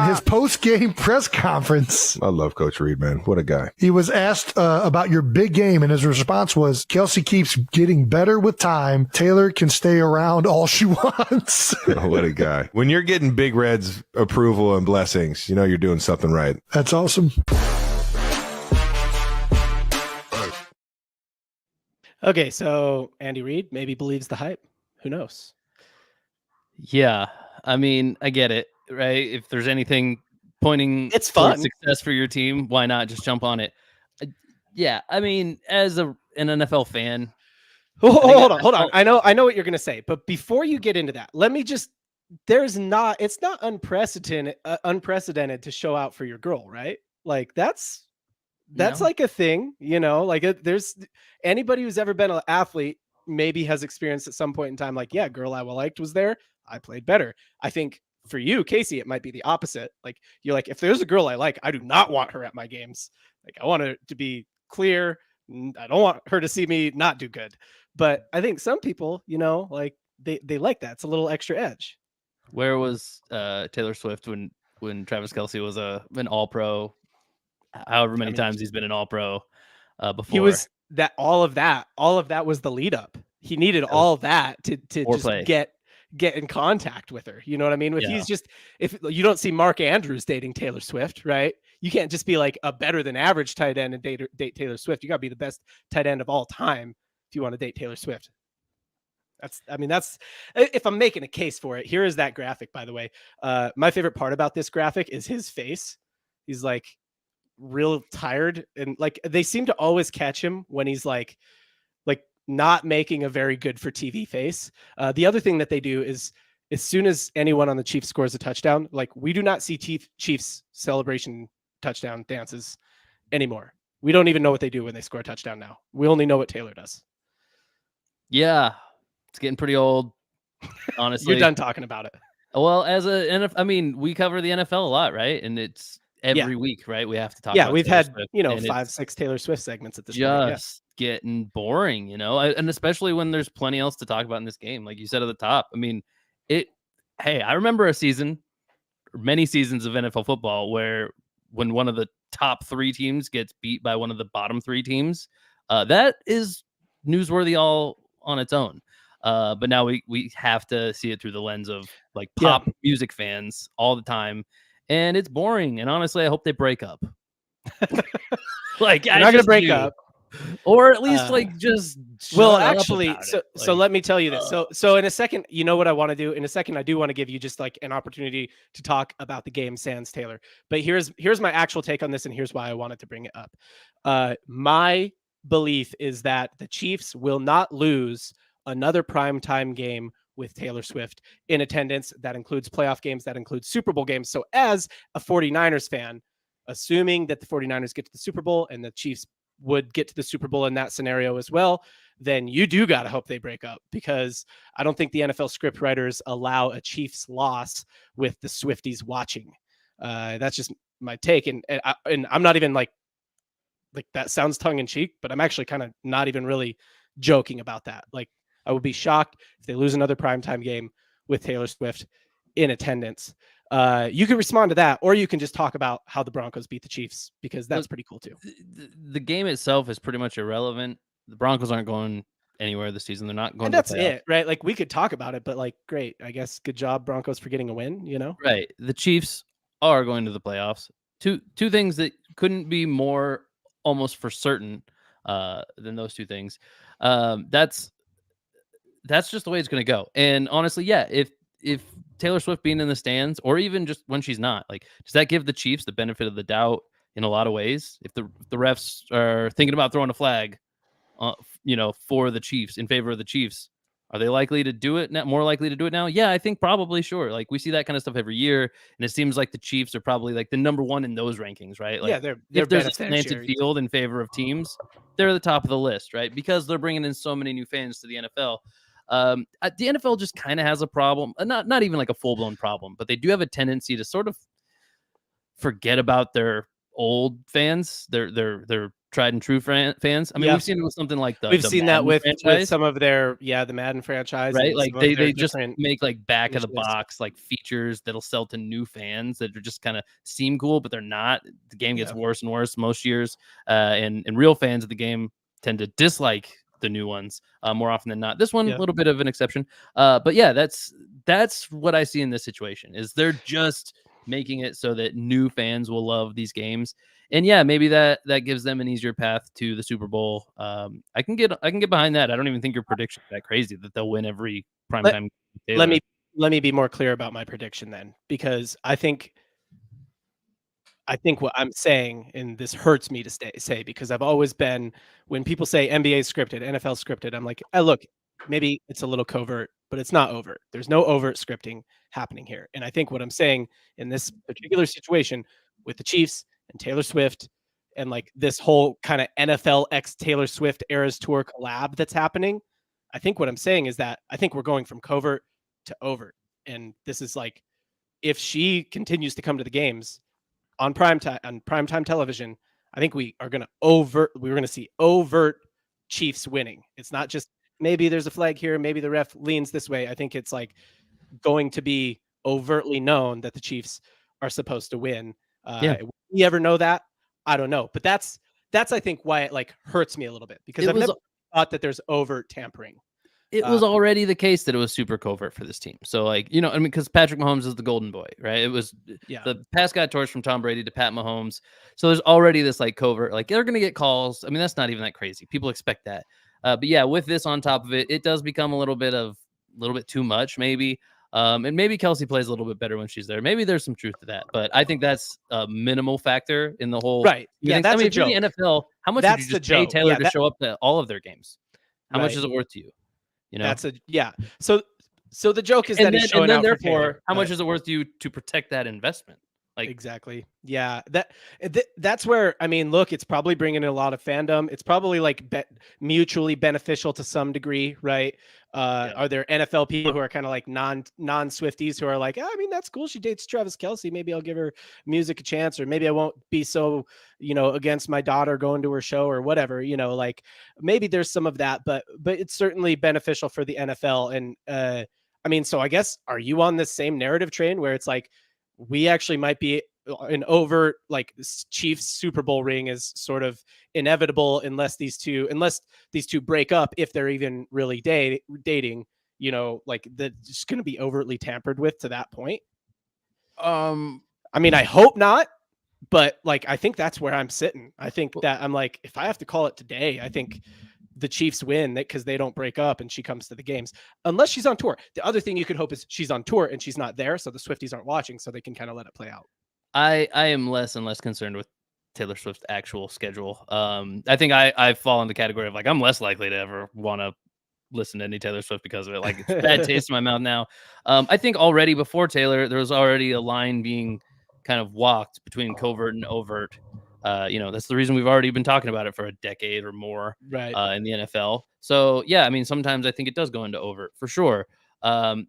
his post-game press conference. I love Coach Reed, man. What a guy. He was asked about your big game, and his response was, Kelce keeps getting better with time. Taylor can stay around all she wants. Oh, what a guy. When you're getting Big Red's approval and blessings, you're doing something right. That's awesome. Okay, so Andy Reid maybe believes the hype. Who knows? Yeah, I mean, I get it, right? If there's anything pointing It's towards fun. success for your team, why not just jump on it? Yeah, I mean, as an NFL fan, Hold on. I know what you're gonna say, but before you get into that, let me just. It's not unprecedented to show out for your girl, right? Like that's like a thing, there's anybody who's ever been an athlete maybe has experienced at some point in time, like, yeah, girl I liked was there. I played better. I think for you, Casey, it might be the opposite. Like, you're like, if there's a girl I like, I do not want her at my games. Like, I want her to be clear. I don't want her to see me not do good. But I think some people, like they like that. It's a little extra edge. where was Taylor Swift when Travis Kelce was an All-Pro? However many times he's been an All-Pro before. He was all of that was the lead up. He needed all of that to just get in contact with her. You know what I mean? If you don't see Mark Andrews dating Taylor Swift, right? You can't just be like a better than average tight end and date Taylor Swift. You got to be the best tight end of all time if you want to date Taylor Swift. That's if I'm making a case for it. Here is that graphic, by the way. My favorite part about this graphic is his face. He's like real tired, and like they seem to always catch him when he's like not making a very good for TV face. The other thing that they do is as soon as anyone on the Chiefs scores a touchdown, like we do not see Chiefs celebration touchdown dances anymore. We don't even know what they do when they score a touchdown now. We only know what Taylor does. Yeah, it's getting pretty old, honestly. You're done talking about it. Well, we cover the NFL a lot, right? And it's every week, right? We have to talk about we've Taylor had, Swift, 5-6 Taylor Swift segments at this point. Just getting boring, and especially when there's plenty else to talk about in this game. Like you said at the top, I mean, I remember many seasons of NFL football where when one of the top 3 teams gets beat by one of the bottom 3 teams, that is newsworthy all on its own. But now we have to see it through the lens of like pop music fans all the time. And it's boring. And honestly, I hope they break up. Like, I'm not going to break up. Or at least just actually, so let me tell you this. So in a second, you know what I want to do? In a second, I do want to give you just like an opportunity to talk about the game sans Taylor. But here's my actual take on this, and here's why I wanted to bring it up. My belief is that the Chiefs will not lose another primetime game with Taylor Swift in attendance. That includes playoff games, that includes Super Bowl games. So as a 49ers fan, assuming that the 49ers get to the Super Bowl and the Chiefs would get to the Super Bowl in that scenario as well, then you do got to hope they break up, because I don't think the NFL script writers allow a Chiefs loss with the Swifties watching. That's just my take. And I'm not even like that sounds tongue in cheek, but I'm actually kind of not even really joking about that. Like, I would be shocked if they lose another primetime game with Taylor Swift in attendance. You can respond to that, or you can just talk about how the Broncos beat the Chiefs, because that's pretty cool too. The game itself is pretty much irrelevant. The Broncos aren't going anywhere this season. They're not going And to that's the playoffs. it, right? Like we could talk about it, but like, great. I guess good job, Broncos, for getting a win. Right. The Chiefs are going to the playoffs. Two things that couldn't be more almost for certain than those two things. That's just the way it's going to go. And honestly, yeah, if Taylor Swift being in the stands, or even just when she's not, like, does that give the Chiefs the benefit of the doubt in a lot of ways? If the refs are thinking about throwing a flag, for the Chiefs, in favor of the Chiefs, are they likely to do it now? More likely to do it now? Yeah, I think probably, sure. Like, we see that kind of stuff every year, and it seems like the Chiefs are probably like the number one in those rankings, right? Like, Yeah, they're if there's a slanted beneficiaries. field in favor of teams, they're at the top of the list, right? Because they're bringing in so many new fans to the NFL. The NFL just kind of has a problem, not even like a full blown problem, but they do have a tendency to sort of forget about their old fans, their tried and true fans. I mean, Yeah. we've seen it with something like We've the seen that Madden with franchise, some of their the Madden franchise, right? and Like some of their they just different make like back of the initiatives. box like features that'll sell to new fans that are just kind of seem cool, but they're not. The game gets Yeah. worse and worse most years, and real fans of the game tend to dislike the new ones more often than not. This one, a little bit of an exception, but yeah, that's what I see in this situation. Is they're just making it so that new fans will love these games. And yeah, maybe that gives them an easier path to the Super Bowl. I can get behind that. I don't even think your prediction is that crazy that they'll win every primetime. Let me be more clear about my prediction then, because I think what I'm saying, and this hurts me to say, because I've always been, when people say NBA scripted, NFL scripted, I'm like, look, maybe it's a little covert, but it's not overt. There's no overt scripting happening here. And I think what I'm saying in this particular situation with the Chiefs and Taylor Swift, and like this whole kind of NFL x Taylor Swift Eras Tour collab that's happening, I think what I'm saying is that I think we're going from covert to overt. And this is like, if she continues to come to the games on primetime television, I think we're going to see overt Chiefs winning. It's not just maybe there's a flag here, maybe the ref leans this way. I think it's like going to be overtly known that the Chiefs are supposed to win. Will we ever know that? I don't know. But that's I think why it like hurts me a little bit, because I've never thought that there's overt tampering. It was already the case that it was super covert for this team. So, like, I mean, because Patrick Mahomes is the golden boy, right? It was the pass got torched from Tom Brady to Pat Mahomes. So there's already this like covert, like they're going to get calls. I mean, that's not even that crazy. People expect that. But yeah, with this on top of it, it does become a little bit too much, maybe. And maybe Kelsey plays a little bit better when she's there. Maybe there's some truth to that, but I think that's a minimal factor in the whole. Right. Yeah, that's a joke. The NFL, how much would you just pay Taylor to show up to all of their games? How much is it worth to you? So the joke is that he's showing out for Taylor. How much is it worth to you to protect that investment? Like, exactly. Yeah. That's where, I mean, look, it's probably bringing in a lot of fandom. It's probably like mutually beneficial to some degree, right? Are there NFL people who are kind of like non-Swifties who are like, I mean, that's cool, she dates Travis Kelce, maybe I'll give her music a chance, or maybe I won't be so, against my daughter going to her show or whatever, like maybe there's some of that, but it's certainly beneficial for the NFL. And I mean, so I guess, are you on this same narrative train where it's like, we actually might be an overt like Chiefs Super Bowl ring is sort of inevitable unless these two break up, if they're even really dating, like that's just going to be overtly tampered with to that point? I mean, I hope not, but like, I think that's where I'm sitting. I think that I'm like, if I have to call it today, I think the Chiefs win that, because they don't break up and she comes to the games, unless she's on tour. The other thing you could hope is she's on tour and she's not there, so the Swifties aren't watching, so they can kind of let it play out. I am less and less concerned with Taylor Swift's actual schedule. I think I fall in the category of like, I'm less likely to ever want to listen to any Taylor Swift because of it. Like, it's bad taste in my mouth now. I think already before Taylor, there was already a line being kind of walked between covert and overt. That's the reason we've already been talking about it for a decade or more, right? In the NFL. So yeah, I mean, sometimes I think it does go into overt for sure. I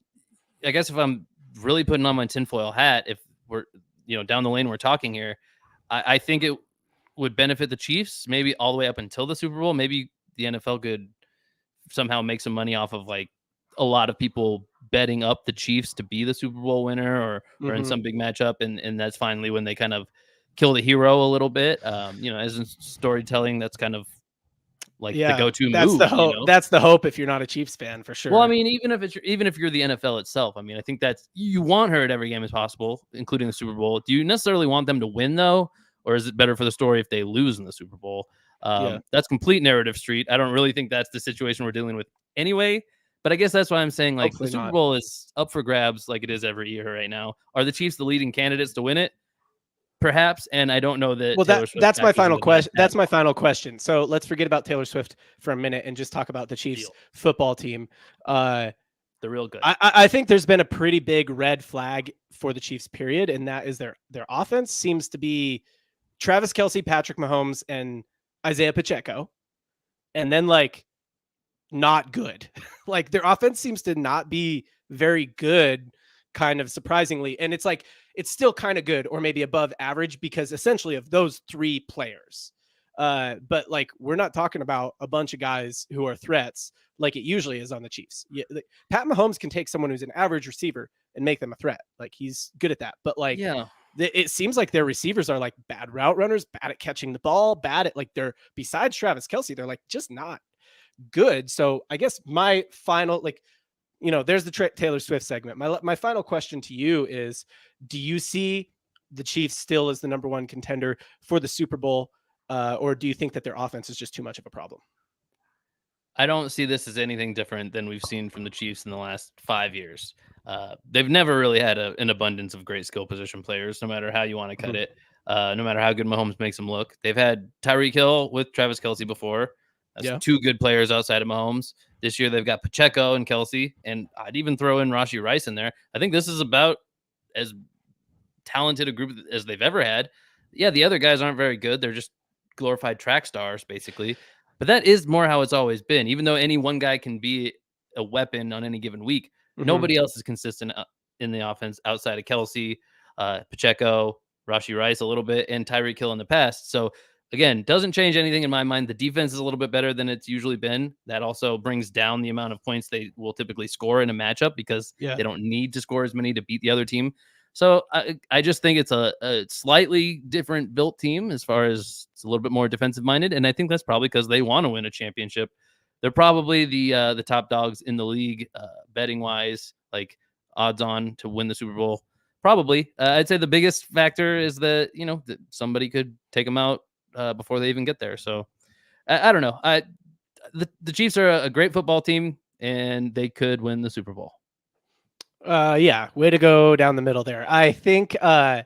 guess if I'm really putting on my tinfoil hat, if we're down the lane we're talking here, I think it would benefit the Chiefs maybe all the way up until the Super Bowl. Maybe the NFL could somehow make some money off of like a lot of people betting up the Chiefs to be the Super Bowl winner or in some big matchup, and that's finally when they kind of kill the hero a little bit. As in storytelling, that's kind of like the go-to that's move. the hope. That's the hope if you're not a Chiefs fan, for sure. Well, I mean, even if you're the NFL itself, I mean, I think that's you want her at every game as possible, including the Super Bowl. Do you necessarily want them to win though, or is it better for the story if they lose in the Super Bowl? That's complete narrative street. I don't really think that's the situation we're dealing with anyway. But I guess that's why I'm saying like Hopefully the Super not. Bowl is up for grabs, like it is every year right now. Are the Chiefs the leading candidates to win it? Perhaps, and I don't know that. Well, that's my final question. That's my much. final question. So let's forget about Taylor Swift for a minute and just talk about the Chiefs football team. They're real good. I think there's been a pretty big red flag for the Chiefs, period, and that is their offense seems to be Travis Kelce, Patrick Mahomes, and Isaiah Pacheco, and then like not good. Like their offense seems to not be very good, kind of surprisingly, and it's like it's still kind of good or maybe above average because essentially of those three players. But like we're not talking about a bunch of guys who are threats like it usually is on the Chiefs. Yeah, like, Pat Mahomes can take someone who's an average receiver and make them a threat. Like he's good at that. But like, it seems like their receivers are like bad route runners, bad at catching the ball, bad at like they're besides Travis Kelce, they're like just not good. So I guess my final there's the Taylor Swift segment. My final question to you is, do you see the Chiefs still as the number one contender for the Super Bowl? Or do you think that their offense is just too much of a problem? I don't see this as anything different than we've seen from the Chiefs in the last 5 years. They've never really had an abundance of great skill position players, no matter how you want to cut it, no matter how good Mahomes makes them look. They've had Tyreek Hill with Travis Kelce before. That's two good players outside of Mahomes. This year, they've got Pacheco and Kelce, and I'd even throw in Rashee Rice in there. I think this is about as talented a group as they've ever had. Yeah, the other guys aren't very good. They're just glorified track stars, basically. But that is more how it's always been. Even though any one guy can be a weapon on any given week, nobody else is consistent in the offense outside of Kelce, Pacheco, Rashee Rice a little bit, and Tyreek Hill in the past. So, again, doesn't change anything in my mind. The defense is a little bit better than it's usually been. That also brings down the amount of points they will typically score in a matchup because they don't need to score as many to beat the other team. So I just think it's a slightly different built team as far as it's a little bit more defensive minded. And I think that's probably because they want to win a championship. They're probably the top dogs in the league, betting wise, like odds on to win the Super Bowl. Probably. I'd say the biggest factor is that, that somebody could take them out before they even get there. So I don't know. The Chiefs are a great football team and they could win the Super Bowl. Way to go down the middle there. I think There's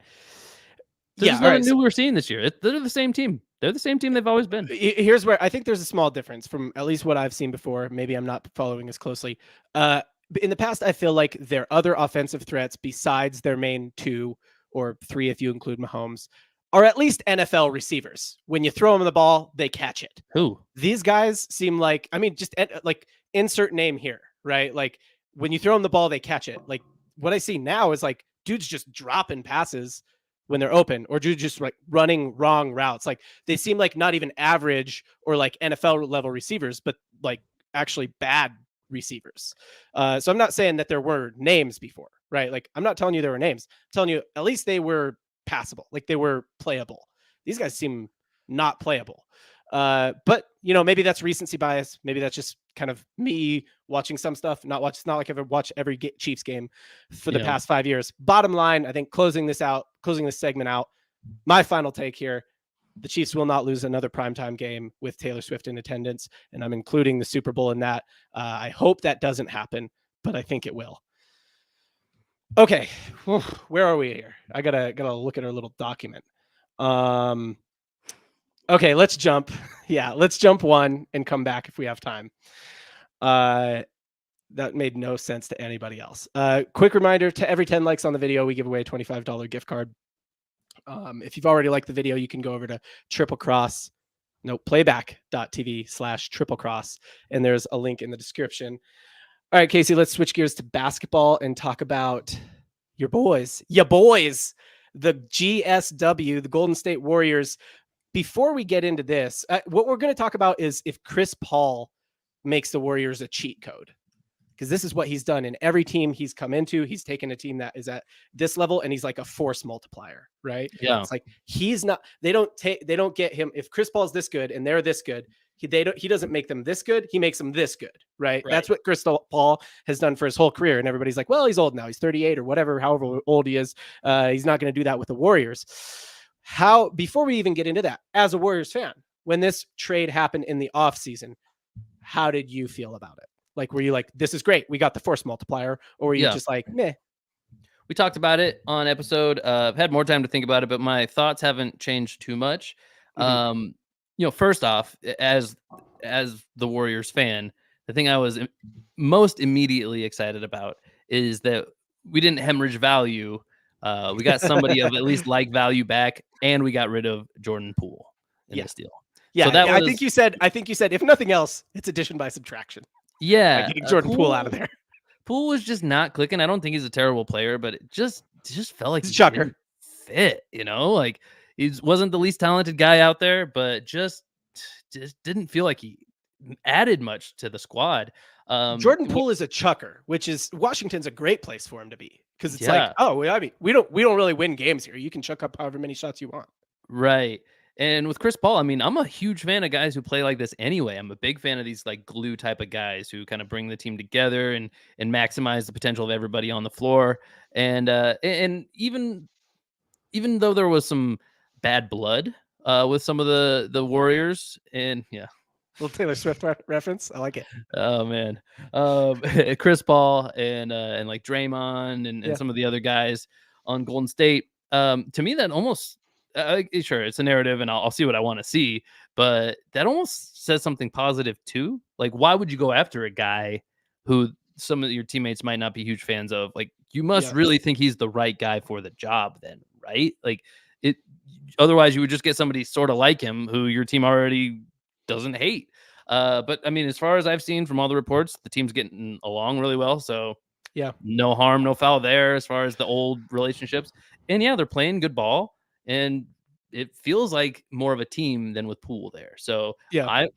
nothing new we're seeing this year. They're the same team. They're the same team they've always been. Here's where I think there's a small difference from at least what I've seen before. Maybe I'm not following as closely. In the past, I feel like their other offensive threats besides their main two or three, if you include Mahomes, are at least NFL receivers. When you throw them the ball, they catch it. Who? These guys seem like, just like insert name here, right? Like when you throw them the ball, they catch it. Like what I see now is like dudes just dropping passes when they're open or dudes just like running wrong routes. Like they seem like not even average or like NFL level receivers, but like actually bad receivers. So I'm not saying that there were names before, right? Like I'm not telling you there were names. I'm telling you at least they were passable, like they were playable. These guys seem not playable. But maybe that's recency bias. Maybe that's just kind of me watching some stuff, it's not like I've ever watched every Chiefs game for the past 5 years. Bottom line, I think closing this segment out, my final take here, the Chiefs will not lose another primetime game with Taylor Swift in attendance. And I'm including the Super Bowl in that. I hope that doesn't happen, but I think it will. Okay. Where are we here? I gotta look at our little document. Okay, let's jump. Let's jump one and come back if we have time. That made no sense to anybody else. Quick reminder, to every 10 likes on the video, we give away a $25 gift card. If you've already liked the video, you can go over to playback.tv/triple cross, and there's a link in the description. All right, Casey, let's switch gears to basketball and talk about your boys, the GSW, the Golden State Warriors. Before we get into this, what we're going to talk about is if Chris Paul makes the Warriors a cheat code, because this is what he's done in every team he's come into. He's taken a team that is at this level and he's like a force multiplier, right? Yeah. It's like they don't get him. If Chris Paul's this good and they're this good, He doesn't make them this good. He makes them this good, right? That's what Chris Paul has done for his whole career. And everybody's like, well, he's old now. He's 38 or whatever, however old he is. He's not going to do that with the Warriors. Before we even get into that, as a Warriors fan, when this trade happened in the offseason, how did you feel about it? Like, were you like, this is great, we got the force multiplier, or were you just like, meh? We talked about it on episode. I've had more time to think about it, but my thoughts haven't changed too much. First off, as the Warriors fan, the thing I was most immediately excited about is that we didn't hemorrhage value. We got somebody of at least like value back, and we got rid of Jordan Poole in this deal. Yeah, so I think you said if nothing else, it's addition by subtraction. Yeah, getting Jordan Poole out of there. Poole was just not clicking. I don't think he's a terrible player, but it just felt like he's a chucker. Didn't fit, like he wasn't the least talented guy out there, but just didn't feel like he added much to the squad. Jordan Poole is a chucker, which is Washington's a great place for him to be, because it's like, we don't really win games here. You can chuck up however many shots you want. Right. And with Chris Paul, I mean, I'm a huge fan of guys who play like this anyway. I'm a big fan of these like glue type of guys who kind of bring the team together and maximize the potential of everybody on the floor. And even though there was some bad blood with some of the Warriors, and little Taylor Swift reference. I like it. Oh man, Chris Paul and like Draymond and some of the other guys on Golden State. To me, that almost sure it's a narrative, and I'll see what I want to see, but that almost says something positive too. Like, why would you go after a guy who some of your teammates might not be huge fans of? Like, you must really think he's the right guy for the job, then, right? Like, it. Otherwise, you would just get somebody sort of like him who your team already doesn't hate. But I mean, as far as I've seen from all the reports, the team's getting along really well. So no harm, no foul there as far as the old relationships. And they're playing good ball, and it feels like more of a team than with Poole there. So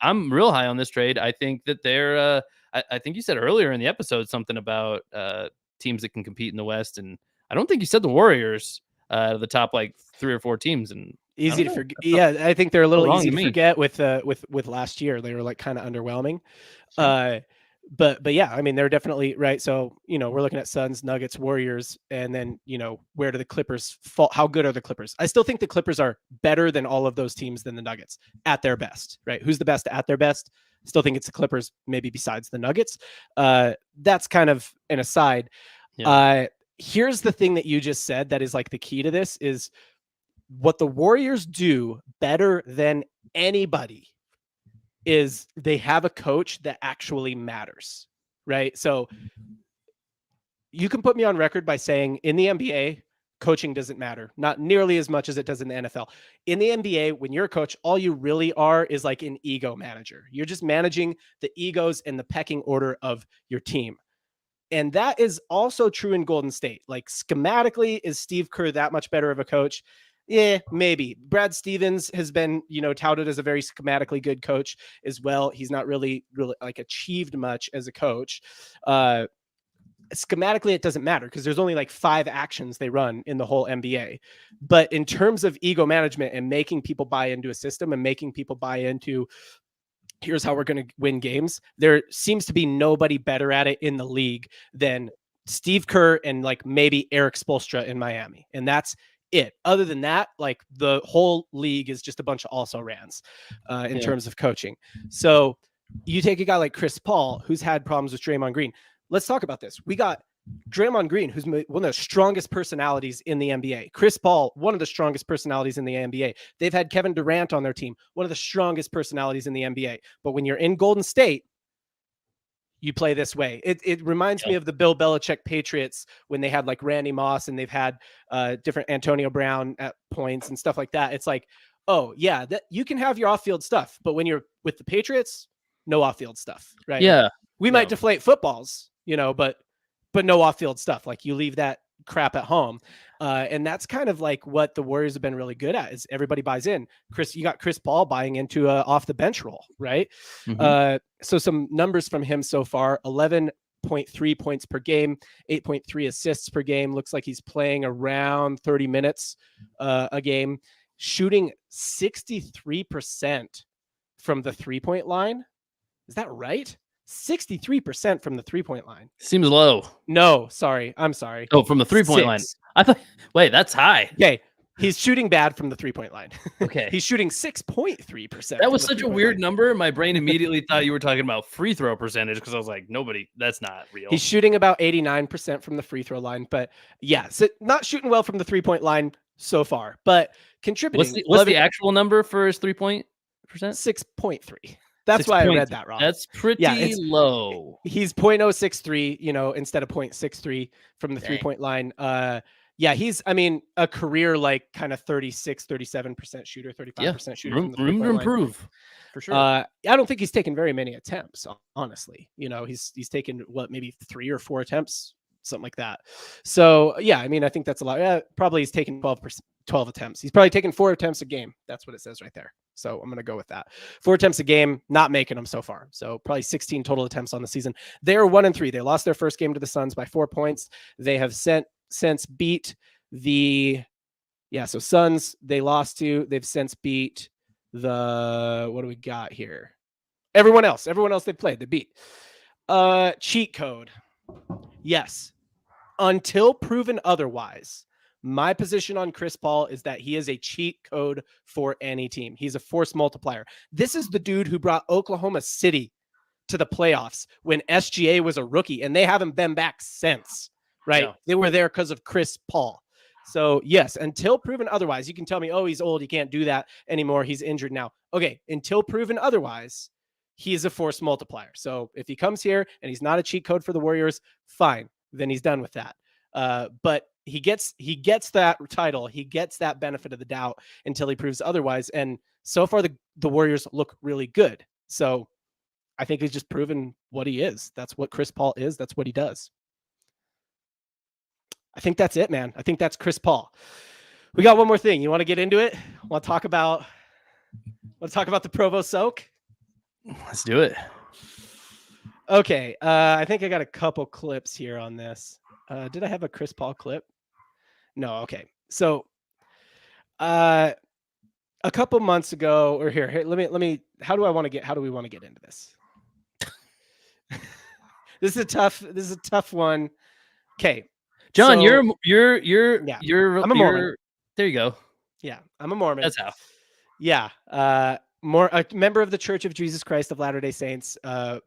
I'm real high on this trade. I think that they're, I think you said earlier in the episode something about teams that can compete in the West. And I don't think you said the Warriors, the top like 3 or 4 teams, and easy to forget. Yeah, I think they're a little easy to forget with last year. They were like kind of underwhelming. Sure. But yeah, I mean, they're definitely right. So, we're looking at Suns, Nuggets, Warriors, and then, where do the Clippers fall? How good are the Clippers? I still think the Clippers are better than all of those teams than the Nuggets at their best, right? Who's the best at their best? Still think it's the Clippers, maybe besides the Nuggets. That's kind of an aside. Yeah. Here's the thing that you just said that is like the key to this is what the Warriors do better than anybody is they have a coach that actually matters, right? So you can put me on record by saying in the NBA, coaching doesn't matter, not nearly as much as it does in the NFL. In the NBA, when you're a coach, all you really are is like an ego manager. You're just managing the egos and the pecking order of your team. And that is also true in Golden State. Like, schematically, is Steve Kerr that much better of a coach? Yeah, maybe. Brad Stevens has been, touted as a very schematically good coach as well. He's not really like achieved much as a coach. Schematically, it doesn't matter because there's only like 5 actions they run in the whole NBA. But in terms of ego management and making people buy into a system and making people buy into, here's how we're going to win games, there seems to be nobody better at it in the league than Steve Kerr and like maybe Eric Spoelstra in Miami. And that's it. Other than that, like the whole league is just a bunch of also-rans in terms of coaching. So you take a guy like Chris Paul, who's had problems with Draymond Green. Let's talk about this. We got Draymond Green, who's one of the strongest personalities in the NBA. Chris Paul, one of the strongest personalities in the NBA. They've had Kevin Durant on their team, one of the strongest personalities in the NBA. But when you're in Golden State, you play this way. It reminds me of the Bill Belichick Patriots when they had like Randy Moss and they've had different Antonio Brown at points and stuff like that. It's like, oh yeah, that you can have your off-field stuff, but when you're with the Patriots, no off-field stuff, right? Yeah, we might deflate footballs, but no off-field stuff. Like you leave that crap at home. And that's kind of like what the Warriors have been really good at is everybody buys in. You got Chris Paul buying into a off the bench role, right? Mm-hmm. So some numbers from him so far: 11.3 points per game, 8.3 assists per game. Looks like he's playing around 30 minutes a game, shooting 63% from the 3-point line. Is that right? 63% from the 3-point line. Seems low. No, sorry. I'm sorry. Oh, from the 3-point line. I thought. Wait, that's high. Okay. He's shooting bad from the 3-point line. Okay. He's shooting 6.3%. That was such a weird number. My brain immediately thought you were talking about free throw percentage because I was like, that's not real. He's shooting about 89% from the free throw line, but yeah, so not shooting well from the 3-point line so far, but contributing. What's the actual number for his 3-point percent? 6.3. That's why I read that wrong. That's pretty low. He's 0.063, instead of 0.63 from the 3-point line. Yeah, he's, a career like kind of 36-37% shooter, 35% shooter. Room to improve for sure. I don't think he's taken very many attempts, honestly. He's taken maybe 3 or 4 attempts, something like that. So yeah, I think that's a lot. Probably he's taken 12 attempts. He's probably taken 4 attempts a game. That's what it says right there. So I'm going to go with that. 4 attempts a game, not making them so far. So probably 16 total attempts on the season. They're 1-3. They lost their first game to the Suns by 4 points. They have since beat Suns they lost to. They've since beat what do we got here? Everyone else they played, they beat. Cheat code. Yes. Until proven otherwise, my position on Chris Paul is that he is a cheat code for any team. He's a force multiplier. This is the dude who brought Oklahoma City to the playoffs when SGA was a rookie, and they haven't been back since, right? Yeah. They were there because of Chris Paul. So yes, until proven otherwise, you can tell me, oh, he's old, he can't do that anymore, he's injured now. Okay, until proven otherwise, he's a force multiplier. So if he comes here and he's not a cheat code for the Warriors, fine, then he's done with that. But he gets that title, he gets that benefit of the doubt until he proves otherwise. And so far, the Warriors look really good. So I think he's just proven what he is. That's what Chris Paul is. That's what he does. I think that's it, man. I think that's Chris Paul. We got one more thing. You want to get into it? Want to talk about the Provo Soak? Let's do it. Okay. I think I got a couple clips here on this. Did I have a Chris Paul clip? No. Okay. So, a couple months ago, or here, let me. How do we want to get into this? This is a tough one. Okay. John, so, you're I'm a Mormon. There you go. Yeah, I'm a Mormon. That's how. Yeah. A member of the Church of Jesus Christ of Latter-day Saints,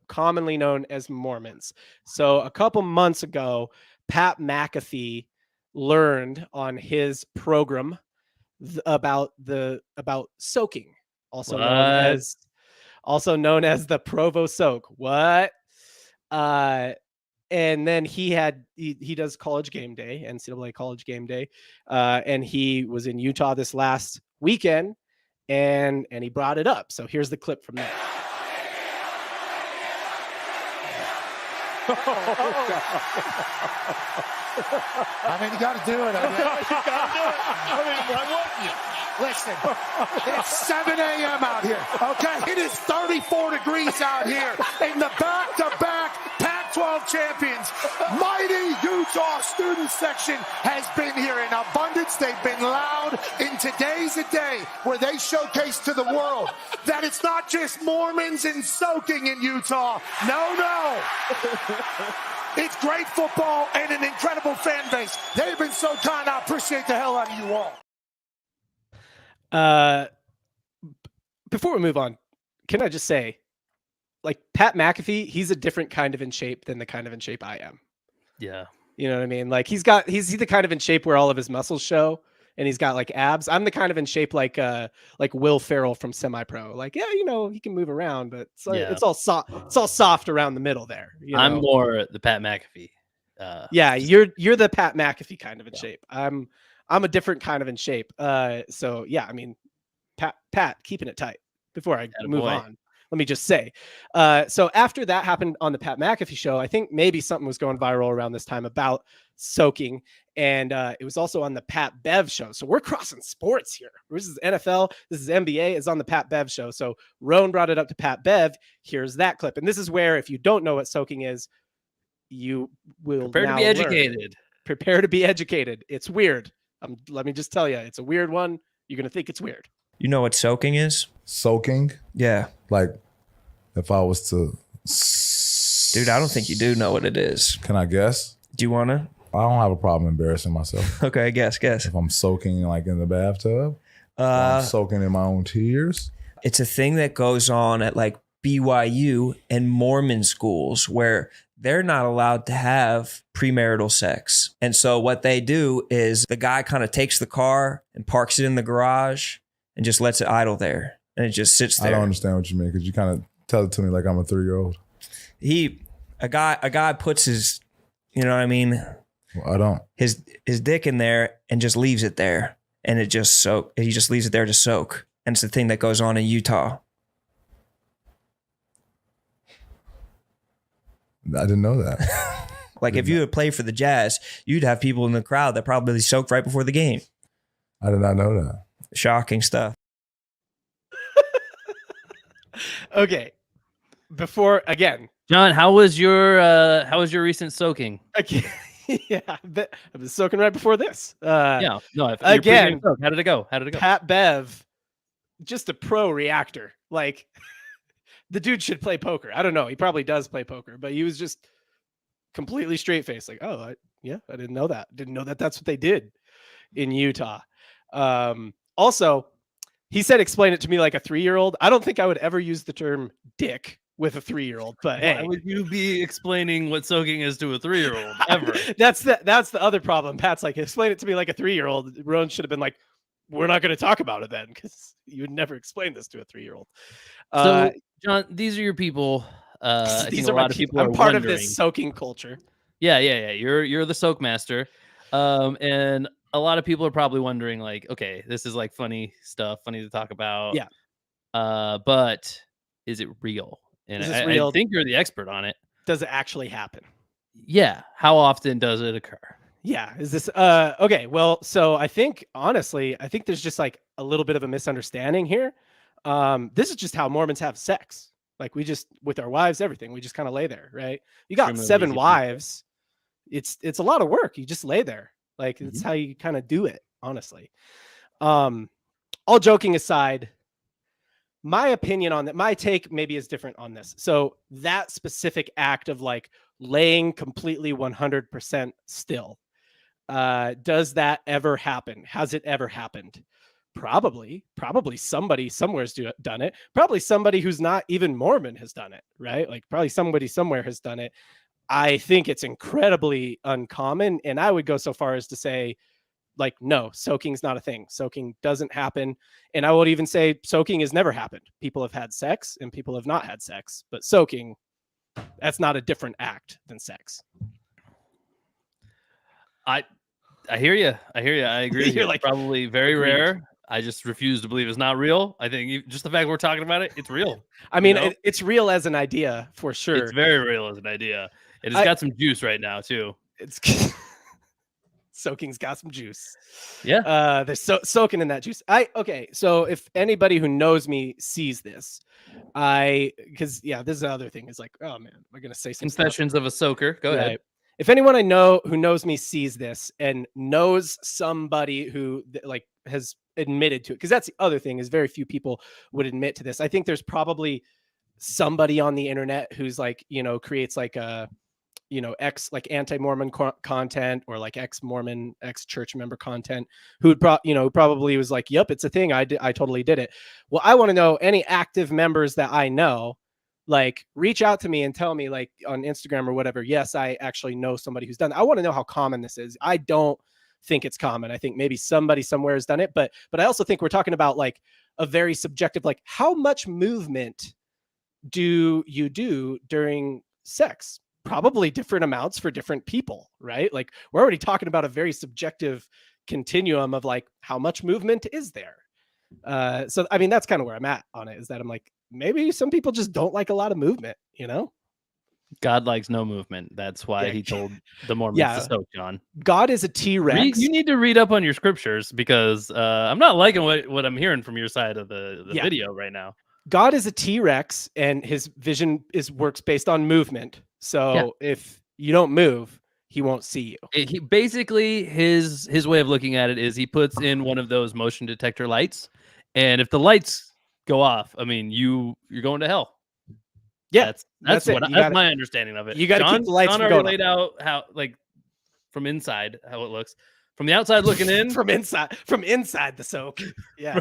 commonly known as Mormons. So a couple months ago, Pat McAfee learned on his program about soaking, also known as the Provo Soak. What? And then he does College Game Day, NCAA College Game Day, and he was in Utah this last weekend, and he brought it up. So here's the clip from that. You got to do it. Why wouldn't you? Listen, it's 7 a.m. out here, okay? It is 34 degrees out here in the back-to-back Pac-12 champions. Mighty Utah student section has been here in abundance. They've been loud. In today's a day where they showcase to the world that it's not just Mormons and soaking in Utah. No. It's great football and an incredible fan base. They've been so kind. I appreciate the hell out of you all. Before we move on, can I just say, like, Pat McAfee, he's a different kind of in shape than the kind of in shape I am. Yeah. You know what I mean? Like, he's the kind of in shape where all of his muscles show and he's got like abs. I'm the kind of in shape like Will Ferrell from Semi-Pro. Like, yeah, he can move around, but it's all soft around the middle there. I'm more the Pat McAfee. Yeah, you're the Pat McAfee kind of in shape. I'm a different kind of in shape. So yeah, Pat keeping it tight. Before I move on, let me just say. So after that happened on the Pat McAfee show, I think maybe something was going viral around this time about soaking, and it was also on the Pat Bev show. So we're crossing sports here. This is NFL, this is NBA, it's on the Pat Bev show. So Roan brought it up to Pat Bev. Here's that clip, and this is where, if you don't know what soaking is, you will prepare to be educated. Prepare to be educated. It's weird. Let me just tell you, it's a weird one. You're gonna think it's weird. You know what soaking is? Soaking? Yeah. Like if I was to... Dude, I don't think you do know what it is. Can I guess? Do you want to? I don't have a problem embarrassing myself. Okay, guess. If I'm soaking like in the bathtub, or I'm soaking in my own tears. It's a thing that goes on at like BYU and Mormon schools where they're not allowed to have premarital sex. And so what they do is the guy kind of takes the car and parks it in the garage and just lets it idle there. And it just sits there. I don't understand what you mean because you kind of tell it to me like I'm a 3-year-old. A guy puts his, you know what I mean? Well, I don't. His dick in there and just leaves it there. And it just he just leaves it there to soak. And it's the thing that goes on in Utah. I didn't know that. Like if you would play for the Jazz, you'd have people in the crowd that probably soaked right before the game. I did not know that. Shocking stuff. Okay. Before again, John, how was your recent soaking? okay. Yeah, I was soaking right before this. Yeah, no. Again, How did it go? Pat Bev, just a pro reactor. Like the dude should play poker. I don't know. He probably does play poker, but he was just completely straight faced. Like, oh, I didn't know that. Didn't know that that's what they did in Utah. Also, he said, explain it to me like a 3-year-old. I don't think I would ever use the term dick with a 3-year-old, but Why hey, would you be explaining what soaking is to a 3-year-old ever? that's the other problem. Pat's like, explain it to me like a 3-year-old. Rowan should have been like, we're not going to talk about it then because you would never explain this to a 3-year-old. So, John, these are your people. I these think are a my lot of people I'm are part wondering. of this soaking culture. Yeah. You're the soak master. And a lot of people are probably wondering, like, okay, this is like funny stuff, funny to talk about. Yeah. But is it real? And Is this real? I think you're the expert on it. Does it actually happen? Yeah. How often does it occur? Yeah. Is this okay? Well, so I think honestly, I think there's just like a little bit of a misunderstanding here. This is just how Mormons have sex. Like we just with our wives, everything. We just kind of lay there, right? You got Extremely 7 lazy wives. It's a lot of work. You just lay there. Like it's how you kind of do it, honestly. All joking aside, my opinion on that, my take maybe is different on this. So that specific act of like laying completely 100% still, does that ever happen? Has it ever happened? Probably somebody somewhere's done it. Probably somebody who's not even Mormon has done it, right? Like probably somebody somewhere has done it. I think it's incredibly uncommon. And I would go so far as to say, like, no, soaking's not a thing. Soaking doesn't happen. And I would even say soaking has never happened. People have had sex and people have not had sex, but soaking, that's not a different act than sex. I hear you. I agree. You're It's like, probably very agreed. rare. I just refuse to believe it's not real. I think just the fact we're talking about it, it's real. I mean, You know? it's real as an idea for sure. It's very real as an idea. It has got some juice right now too. It's soaking's got some juice. Yeah. They're soaking in that juice. Okay. So if anybody who knows me sees this, because this is the other thing is like, oh man, am I going to say some Confessions of a soaker. Go ahead. If anyone I know who knows me sees this and knows somebody who like has admitted to it, because that's the other thing is very few people would admit to this. I think there's probably somebody on the internet who's like, creates like a, ex like anti-Mormon content or like ex-Mormon, ex-church member content who would probably was like, yep, it's a thing. I totally did it. Well, I want to know any active members that I know, like reach out to me and tell me like on Instagram or whatever. Yes, I actually know somebody who's done it. I want to know how common this is. I don't think it's common. I think maybe somebody somewhere has done it, but I also think we're talking about like a very subjective, like how much movement do you do during sex? Probably different amounts for different people, right? Like we're already talking about a very subjective continuum of like how much movement is there. So I mean that's kind of where I'm at on it, is that I'm like, maybe some people just don't like a lot of movement, God likes no movement. That's why he told the Mormons to soak, John. God is a T-Rex. You need to read up on your scriptures because I'm not liking what I'm hearing from your side of the video right now. God is a T-Rex and his vision works based on movement. So if you don't move, he won't see you. He basically his way of looking at it is he puts in one of those motion detector lights And if the lights go off, I mean, you're going to hell. Yeah, that's it. that's my understanding of it. You got to keep the lights John from already going laid out how, like, from inside how it looks. From the outside looking in, from inside the soak. Yeah,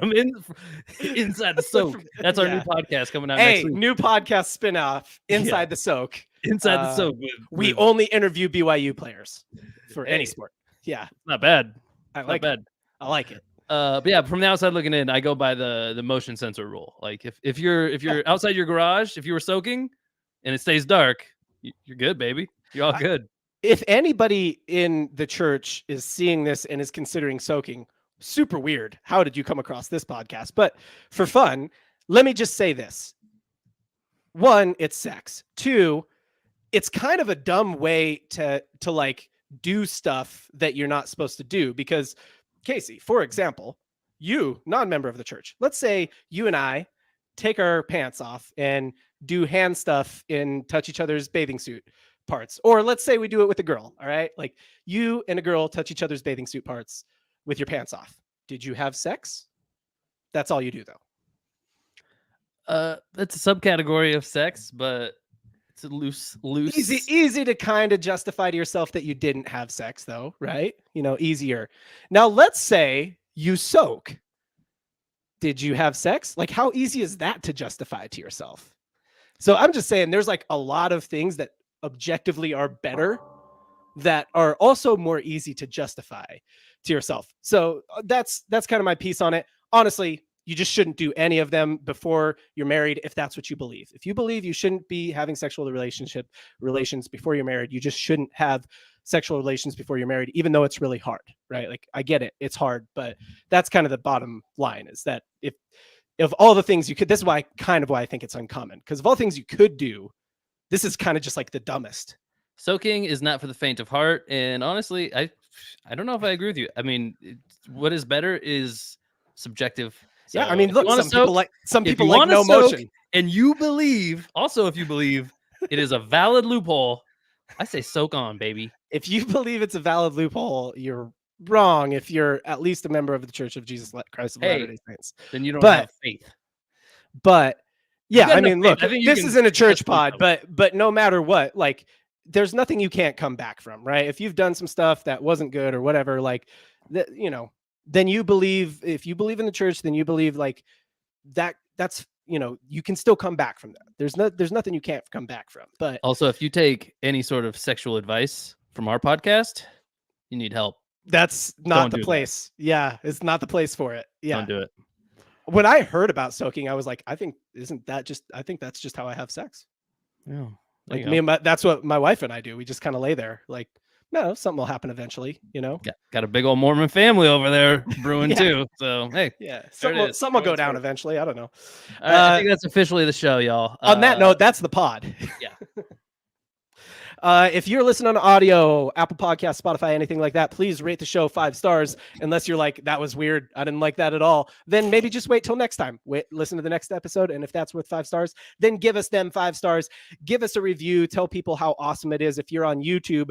inside the soak. That's our new podcast coming out next week. New podcast spinoff, Inside the Soak. Inside the soak. We only interview BYU players for any sport. Yeah, not bad. I like it. I like it. But yeah, from the outside looking in, I go by the motion sensor rule. Like if you're outside your garage, if you were soaking and it stays dark, you're good, baby. You're all good. If anybody in the church is seeing this and is considering soaking, super weird. How did you come across this podcast? But for fun, let me just say this. 1, it's sex. 2, it's kind of a dumb way to like do stuff that you're not supposed to do. Because Casey, for example, you, non-member of the church, let's say you and I take our pants off and do hand stuff and touch each other's bathing suit parts. Or let's say we do it with a girl. All right. Like you and a girl touch each other's bathing suit parts with your pants off. Did you have sex? That's all you do though. That's a subcategory of sex, but it's a loose. Easy to kind of justify to yourself that you didn't have sex though, right? Easier. Now let's say you soak. Did you have sex? Like how easy is that to justify to yourself? So I'm just saying there's like a lot of things that objectively are better that are also more easy to justify to yourself. So that's kind of my piece on it. Honestly, you just shouldn't do any of them before you're married if that's what you believe. If you believe you shouldn't be having sexual relations before you're married, you just shouldn't have sexual relations before you're married, even though it's really hard, right? Like I get it, it's hard, but that's kind of the bottom line is that if all the things you could, this is why I think it's uncommon, because of all things you could do, this is kind of just like the dumbest. Soaking is not for the faint of heart. And honestly, I don't know if I agree with you. I mean, what is better is subjective. So yeah, I mean, look, some people like no motion. And you believe, also if you believe it is a valid loophole, I say soak on, baby. If you believe it's a valid loophole, you're wrong if you're at least a member of the Church of Jesus Christ of Latter-day Saints. Then you don't have faith. But yeah, I mean, look, I think this isn't a church pod, but no matter what, like, there's nothing you can't come back from, right? If you've done some stuff that wasn't good or whatever, like, then you believe, if you believe in the church, then you believe like that's, you can still come back from that. There's nothing you can't come back from. But also, if you take any sort of sexual advice from our podcast, you need help. That's not the place. Yeah, it's not the place for it. Yeah. Don't do it. When I heard about soaking, I was like, I think that's just how I have sex. Yeah. Like that's what my wife and I do. We just kind of lay there like, no, something will happen eventually, Got a big old Mormon family over there brewing too. So, hey, something will go down eventually. I don't know. I think that's officially the show, y'all. On that note, that's the pod. Yeah. If you're listening on audio, Apple Podcasts, Spotify, anything like that, please rate the show 5 stars. Unless you're like, that was weird, I didn't like that at all, then maybe just wait till next time. Listen to the next episode, and if that's worth 5 stars, then give us them 5 stars. Give us a review. Tell people how awesome it is. If you're on YouTube,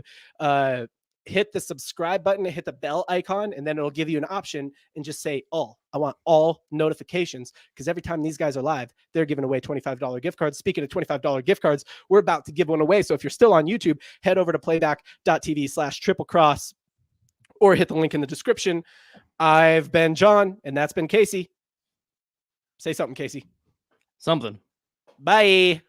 hit the subscribe button, hit the bell icon, and then it'll give you an option and just say all. I want all notifications, because every time these guys are live, they're giving away $25 gift cards. Speaking of $25 gift cards, we're about to give one away. So if you're still on YouTube, head over to playback.tv/triplecross or hit the link in the description. I've been John, and that's been Casey. Say something, Casey. Something. Bye.